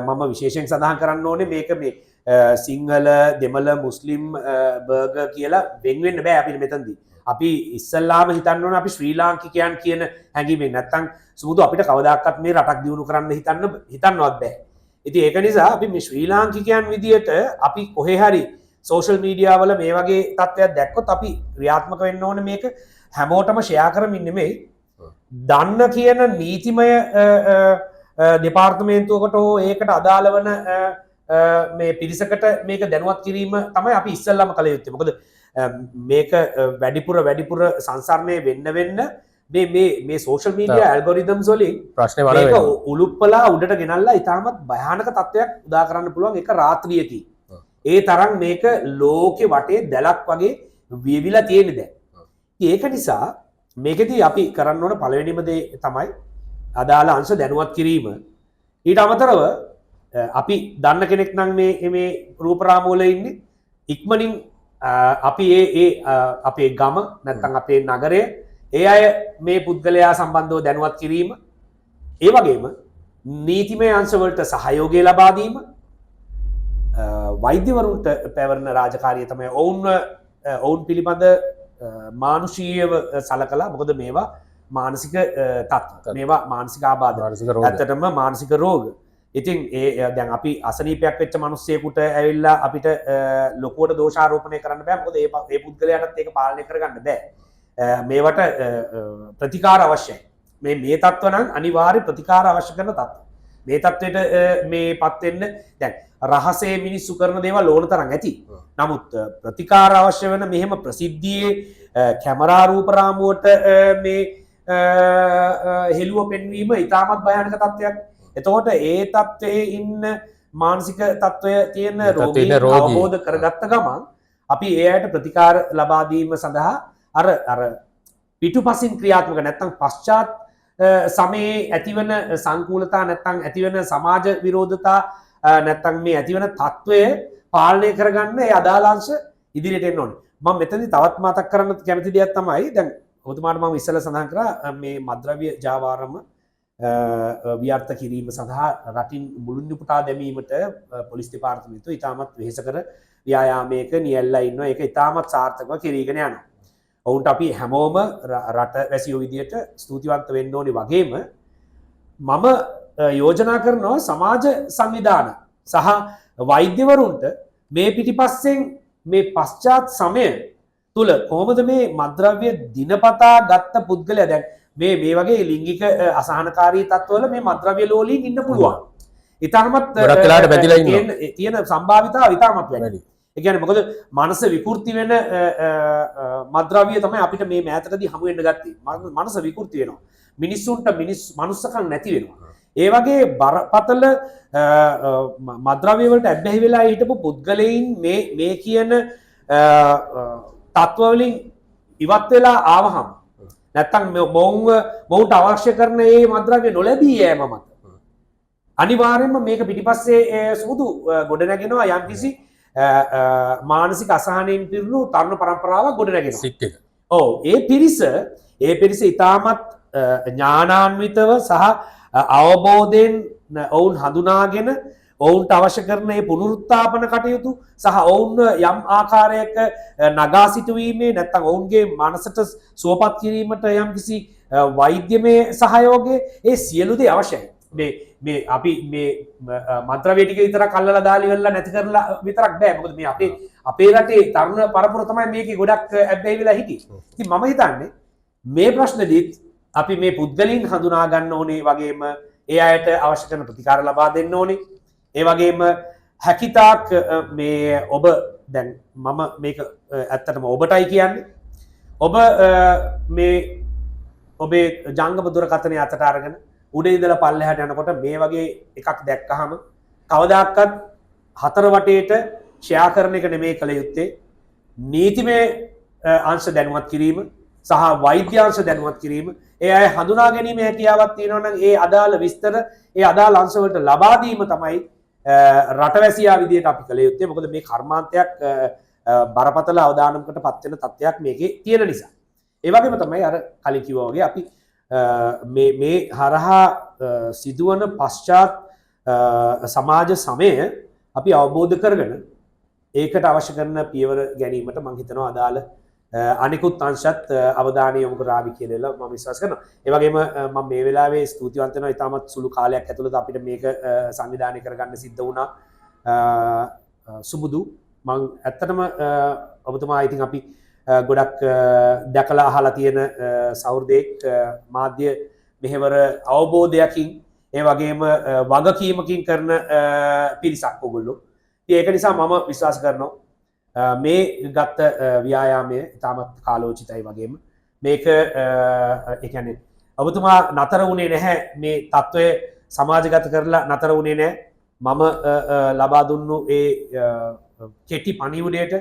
මම විශේෂයෙන් සඳහන් කරන්න ඕනේ මේක මේ සිංහල දෙමළ මුස්ලිම් බර්ගර් කියලා වෙන් වෙන්න බෑ අපිට මෙතනදී. අපි ඉස්සල්ලාම හිතන්න ඕනේ අපි ශ්‍රී ලාංකිකයන් කියන හැඟීමෙන් නැත්තම් සුමුදු අපිට කවදාකවත් මේ රටක් දියුණු කරන්න හිතන්නවත් බෑ. ඉතින් ඒක නිසා අපි මේ ශ්‍රී ලාංකිකයන් විදියට අපි කොහේ හරි සෝෂල් මීඩියා වල මේ වගේ තත්ත්වයක් දැක්කොත් අපි ක්‍රියාත්මක වෙන්න ඕනේ මේක හැමෝටම ෂෙයා කරමින් නෙමෙයි දන්න කියන නීතිමය දෙපාර්තමේන්තුවකට හෝ ඒකට අදාළ වන මේ පිරිසකට මේක දැනුවත් කිරීම තමයි අපි ඉස්සෙල්ලාම කළ යුත්තේ. මොකද මේක වැඩිපුර සංසරණය වෙන්න මේ සෝෂල් මීඩියා ඇල්ගොරිතම්ස් වලින් ප්‍රශ්නේ මේක උලුප්පලා උඩට ගෙනල්ලා ඉතාමත් භයානක තත්ත්වයක් උදා කරන්න පුළුවන් එක රාත්‍රියකදී. ඒ තරම් මේක ලෝකෙ වටේ දැලක් වගේ වියවිලා තියෙන දැන්. ඒක නිසා මේකෙදී අපි කරන්න ඕන පළවෙනිම දේ තමයි අදාළ අංශ දැනුවත් කිරීම. ඊට අමතරව අපි දන්න කෙනෙක් නම් මේ රූපරාමුවල ඉන්නේ ඉක්මනින් අපි අපේ ගම නැත්නම් අපේ නගරය ඒ අය මේ පුද්ගලයා සම්බන්ධව දැනුවත් කිරීම ඒ වගේම නීතිමය අංශවලට සහයෝගය ලබා දීම වෛද්‍යවරුන්ට පැවරන රාජකාරිය තමයි ඔවුන් පිළිබඳ මානුෂීයව සලකලා මොකද මේවා මානසික තත්ත්ව මේවා මානසික ආබාධ ඇත්තටම මානසික රෝග. ඉතින් දැන් අපි අසනීපයක් වෙච්ච මිනිස්සෙකුට ඇවිල්ලා අපිට ලොකුවට දෝෂාරෝපණය කරන්න බෑ. මොකද ඒ පුද්ගලයාටත් ඒක පාලනය කරගන්න බෑ. මේවට ප්‍රතිකාර අවශ්‍යයි. මේ තත්ත්ව නම් අනිවාර්ය ප්‍රතිකාර අවශ්‍ය කරන තත්ත්ව. මේ තත්ත්වයට මේ පත් වෙන්න දැන් රහසේ මිනිස්සු කරන දේවල් ඕන තරම් ඇති. නමුත් ප්‍රතිකාර අවශ්‍ය වෙන මෙහෙම ප්‍රසිද්ධියේ කැමරා රූපරාමුවට මේ හෙළුව පෙන්වීම ඉතාමත් භයානක තත්ත්වයක්. එතකොට ඒ තත්ත්වයේ ඉන්න මානසික තත්ත්වය තියෙන රෝගීන් අවබෝධ කරගත්ත ගමන් අපි ඒ අයට ප්‍රතිකාර ලබා දීම සඳහා අර පිටුපසින් ක්‍රියාත්මක නැත්නම් පශ්චාත් සමයේ ඇතිවන සංකූලතා නැත්නම් ඇතිවන සමාජ විරෝධතා නැත්නම් මේ ඇතිවන තත්ත්වය පාලනය කරගන්න ඒ අදාළ අංශ ඉදිරියට එන්න ඕනේ. මම මෙතනදී තවත් මතක් කරන්න කැමති දෙයක් තමයි දැන් ඔබතුමාට මම ඉස්සෙල්ලා සඳහන් කරා මේ මද්ද්‍රව්‍ය ජාවාරම ව්‍යර්ථ කිරීම සඳහා රටින් මුළුන් උපුටා දැමීමට පොලිස් දෙපාර්තමේන්තුව ඉතාමත් වෙහෙසකර ව්‍යායාමයක නියැල්ලා ඉන්නවා. ඒක ඉතාමත් සාර්ථකව කෙරීගෙන යනවා. ඔවුන්ට අපි හැමෝම රට වැසියෝ විදියට ස්තුතිවන්ත වෙන්න ඕනේ වගේම මම යෝජනා කරනවා සමාජ සංවිධාන සහ වෛද්‍යවරුන්ට මේ පිටිපස්සෙන් මේ පශ්චාත් සමය තුල කොහොමද මේ මද්ද්‍රව්‍ය දිනපතා ගත්ත පුද්ගලයා දැන් මේ වගේ ලිංගික අසහනකාරී තත්ත්වවල මේ මද්ද්‍රව්‍ය ලෝලීන් ඉන්න පුළුවන්. ඉතාමත් තියෙන සම්භාවිතාව ඉතාමත් වැඩි. ඒ කියන්නේ මොකද මනස විකෘති වෙන මද්ද්‍රව්‍ය තමයි අපිට මේ මෑතකදී හමු වෙන්න ගත්තේ. මනස විකෘති වෙනවා. මිනිස්සුන්ට මනුස්සකම් නැති වෙනවා. ඒ වගේ බරපතල මද්ද්‍රව්‍ය වලට ඇබ්බැහි වෙලා හිටපු පුද්ගලයන් මේ කියන තත්ත්ව වලින් ඉවත් වෙලා ආවහම නැත්තම් මොවුන්ට අවශ්‍ය කරන මේ මද්ද්‍රව්‍ය නොලැබී යෑම මත අනිවාර්යයෙන්ම මේක පිටිපස්සේ සුදු ගොඩනගෙනවා යම්කිසි මානසික අසහනයෙන් පිරුණු තරුණ පරම්පරාවක් ගොඩනගෙනවා. ඔව් ඒ පිරිස ඉතාමත් ඥානාන්විතව සහ අවබෝධයෙන් ඔවුන් හඳුනාගෙන ඔවුන්ට අවශ්‍ය කරන මේ පුනරුත්ථාපන කටයුතු සහ ඔවුන් යම් ආකාරයක නගා සිටුවීමේ නැත්නම් ඔවුන්ගේ මනසට සුවපත් කිරීමට යම්කිසි වෛද්‍යමය සහයෝගය ඒ සියලු දේ අවශ්‍යයි. මේ අපි මේ මද්ද්‍රව්‍ය ටික විතරක් අල්ලලා දාලි වෙලා නැති කරලා විතරක් බෑ. මොකද මේ අපේ රටේ තරුණ පරපුර තමයි මේකේ ගොඩක් ඇබ්බැහි වෙලා හිටියේ. ඉතින් මම හිතන්නේ මේ ප්‍රශ්නෙදිත් අපි මේ පුද්ගලයන් හඳුනා ගන්න ඕනේ වගේම ඒ අයට අවශ්‍ය කරන ප්‍රතිකාර ලබා දෙන්න ඕනේ. ඒ වගේම හැකිතාක් මේ ඔබ දැන් මම මේක ඇත්තටම ඔබටයි කියන්නේ ඔබ මේ ඔබේ ජංගම දුරකථනය අතට අරගෙන උඩේ ඉඳලා පල්ලෙහාට යනකොට මේ වගේ එකක් දැක්කහම කවදාකවත් හතර වටේට ෂෙයා කරන එක නෙමෙයි කළ යුත්තේ නීතිමය අංශ දැනුවත් කිරීම සහ වෛද්‍ය අංශ දැනුවත් කිරීම ඒ අය හඳුනා ගැනීම හැකියාවක් තියෙනවා නම් ඒ අදාළ විස්තර ඒ අදාළ අංශ වලට ලබා දීම තමයි රටවැසියා විදියට අපි කළ යුත්තේ. මොකද මේ කර්මාන්තයක් බරපතල අවදානමකට පත් වෙන තත්ත්වයක් මේකේ තියෙන නිසා. ඒ වගේම තමයි අර කලින් කිව්වා වගේ අපි මේ හරහා සිදුවන පශ්චාත් සමාජ සමය අපි අවබෝධ කරගෙන ඒකට අවශ්‍ය කරන පියවර ගැනීමට මම හිතනවා අදාළ අනිකුත් අංශත් අවධානය යොමු කරાવી කියලා මම විශ්වාස කරනවා. ඒ වගේම මම මේ වෙලාවේ ස්තුතිවන්ත වෙනවා ඉතාමත් සුළු කාලයක් ඇතුළත අපිට මේක සංවිධානය කරගන්න සිද්ධ වුණා. සුබුදු මම ඇත්තටම ඔබතුමා ඉතින් අපි ගොඩක් දැකලා අහලා තියෙන සෞර්දේක් මාධ්‍ය මෙහෙවර අවබෝධයකින් ඒ වගේම වගකීමකින් කරන පිරිසක් ඔයගොල්ලෝ. ඉතින් ඒක නිසා මම විශ්වාස කරනවා මේ ගත්ත ව්‍යායාමය ඉතාමත් කාලෝචිතයි වගේම මේක ඒ කියන්නේ ඔබතුමා නතර වුණේ නැහැ මේ තත්ත්වය සමාජගත කරලා නතර වුණේ නැහැ මම ලබා දුන්නු ඒ කෙටි පණිවුඩයට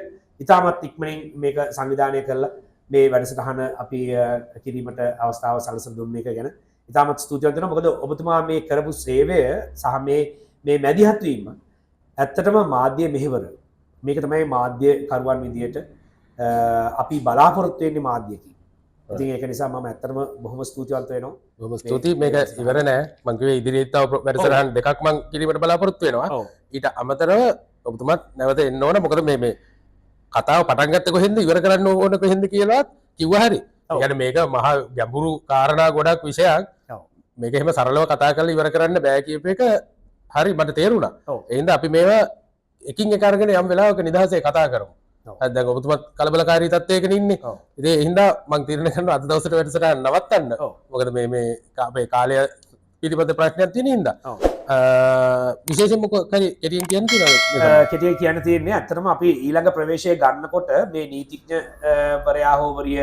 ඉතාමත් ඉක්මනින් මේක සංවිධානය කරලා මේ වැඩසටහන අපි කිරීමට අවස්ථාව සලසන දුන්න එක ගැන ඉතාමත් ස්තුතිවන්ත වෙනවා මොකද ඔබතුමා මේ කරපු සේවය සහ මේ මැදිහත් වීම ඇත්තටම මාධ්‍ය මෙහෙවර මේක තමයි මාධ්‍ය කරුවන් විදියට අපි බලාපොරොත්තු වෙන්නේ මාධ්‍යකින්. ඉතින් ඒක නිසා මම ඇත්තටම බොහොම ස්තුතිවන්ත වෙනවා. බොහොම ස්තුතියි මේක ඉවර නෑ. මම කිව්වේ ඉදිරියට තව වැඩසටහන් දෙකක් මම කිරීමට බලාපොරොත්තු වෙනවා. ඊට අමතරව ඔබතුමාත් නැවත එන්න ඕන මොකද මේ කතාව පටන් ගත්තේ කොහෙන්ද ඉවර කරන්න ඕන කොහෙන්ද කියලාත් කිව්වා හරි. يعني මේක මහා ගැඹුරු කාරණා ගොඩක් විෂයක්. මේක එහෙම සරලව කතා කරලා ඉවර කරන්න බෑ කියප එක හරි මට තේරුණා. ඒ හින්දා අපි මේවා එකින් එක අරගෙන යම් වෙලාවක නිදහසේ කතා කරමු. හරි දැන් ඔබතුමාත් කලබලකාරී තත්ත්වයක ඉන්නේ. ඉතින් ඒ හින්දා මම තීරණය කරනවා අද දවසට වැඩසටහන නවත්තන්න. මොකද මේ අපේ කාලය පිළිබඳ ප්‍රශ්නයක් තියෙන හින්දා. විශේෂයෙන් මොකක් හරි කෙටියෙන් කියන්න තියෙනවද? කෙටියෙන් කියන්න තියෙන්නේ ඇත්තටම අපි ඊළඟ ප්‍රවේශය ගන්නකොට මේ නීතිඥවරයා හෝ වරිය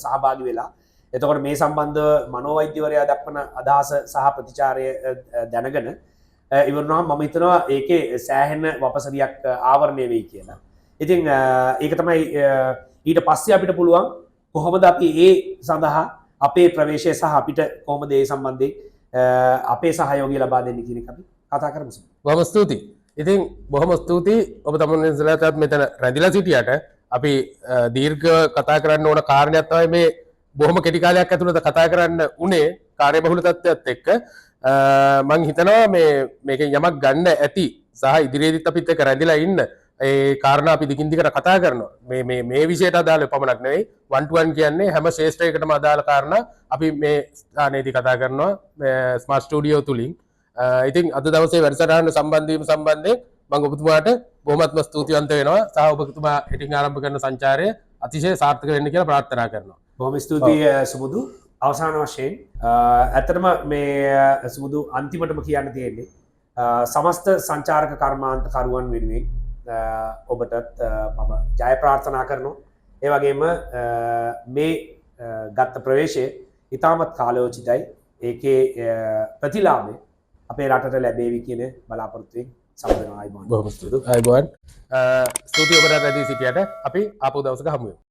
සහභාගී වෙලා එතකොට මේ සම්බන්ධව මනෝවෛද්‍යවරයා දක්වන අදහස සහ ප්‍රතිචාරය දැනගෙන ඉවරනවා මම හිතනවා ඒකේ සෑහෙන වපසරියක් ආවරණය වෙයි කියලා. ඉතින් ඒක තමයි ඊට පස්සේ අපිට පුළුවන් කොහොමද අපි ඒ සඳහා අපේ ප්‍රවේශය සහ අපිට කොහොමද ඒ සම්බන්ධයෙන් අපේ සහයෝගය ලබා දෙන්න කියන එක අපි කතා කරමු. බොහොම ස්තුතියි. ඉතින් බොහොම ස්තුතියි ඔබ තමන්ලාටත් මෙතන රැඳිලා සිටියට අපි දීර්ඝ කතා කරන්න ඕන කාරණයක් තමයි මේ බොහොම කෙටි කාලයක් ඇතුළත කතා කරන්න උනේ කාර්යබහුල තත්ත්වයක් එක්ක. මං හිතනවා මේකෙන් යමක් ගන්න ඇති සහ ඉදිරියේදීත් අපිත් එක්ක රැඳිලා ඉන්න ඒ කාරණා අපි දිගින් දිගට කතා කරනවා. මේ විෂයට අදාළ පමණක් නෙවෙයි 1-to-1 කියන්නේ හැම ශේෂ්ත්‍රයකටම අදාළ කාරණා අපි මේ ස්ථානයේදී කතා කරනවා ස්මාර්ට් ස්ටුඩියෝ තුලින්. ඉතින් අද දවසේ වැඩසටහන සම්බන්ධ වීම සම්බන්ධයෙන් මම ඔබතුමාට බොහොමත්ම ස්තුතිවන්ත වෙනවා සහ ඔබතුමා ඉතින් ආරම්භ කරන සංචාරය අතිශය සාර්ථක වෙන්න කියලා ප්‍රාර්ථනා කරනවා. බොහොම ස්තුතියි සුමුදු. අවසාන වශයෙන් ඇත්තටම මේ සුමුදු අන්තිමටම කියන්න තියෙන්නේ සමස්ත සංචාරක කර්මාන්ත කරුවන් වෙනුවෙන් ඔබටත් මම ජය ප්‍රාර්ථනා කරනවා. ඒ වගේම මේ ගත්ත ප්‍රවේශය ඉතාමත් කාලෝචිතයි. ඒකේ ප්‍රතිලාභය අපේ රටට ලැබේවි කියන බලාපොරොත්තුවෙන් සම්බන්ධව ආයිබෝන්. බොහොම ස්තුතියි. ආයිබෝන්. ස්තුතියි ඔබට රැඳී සිටියට අපි ආපහු දවසක හමු වෙමු.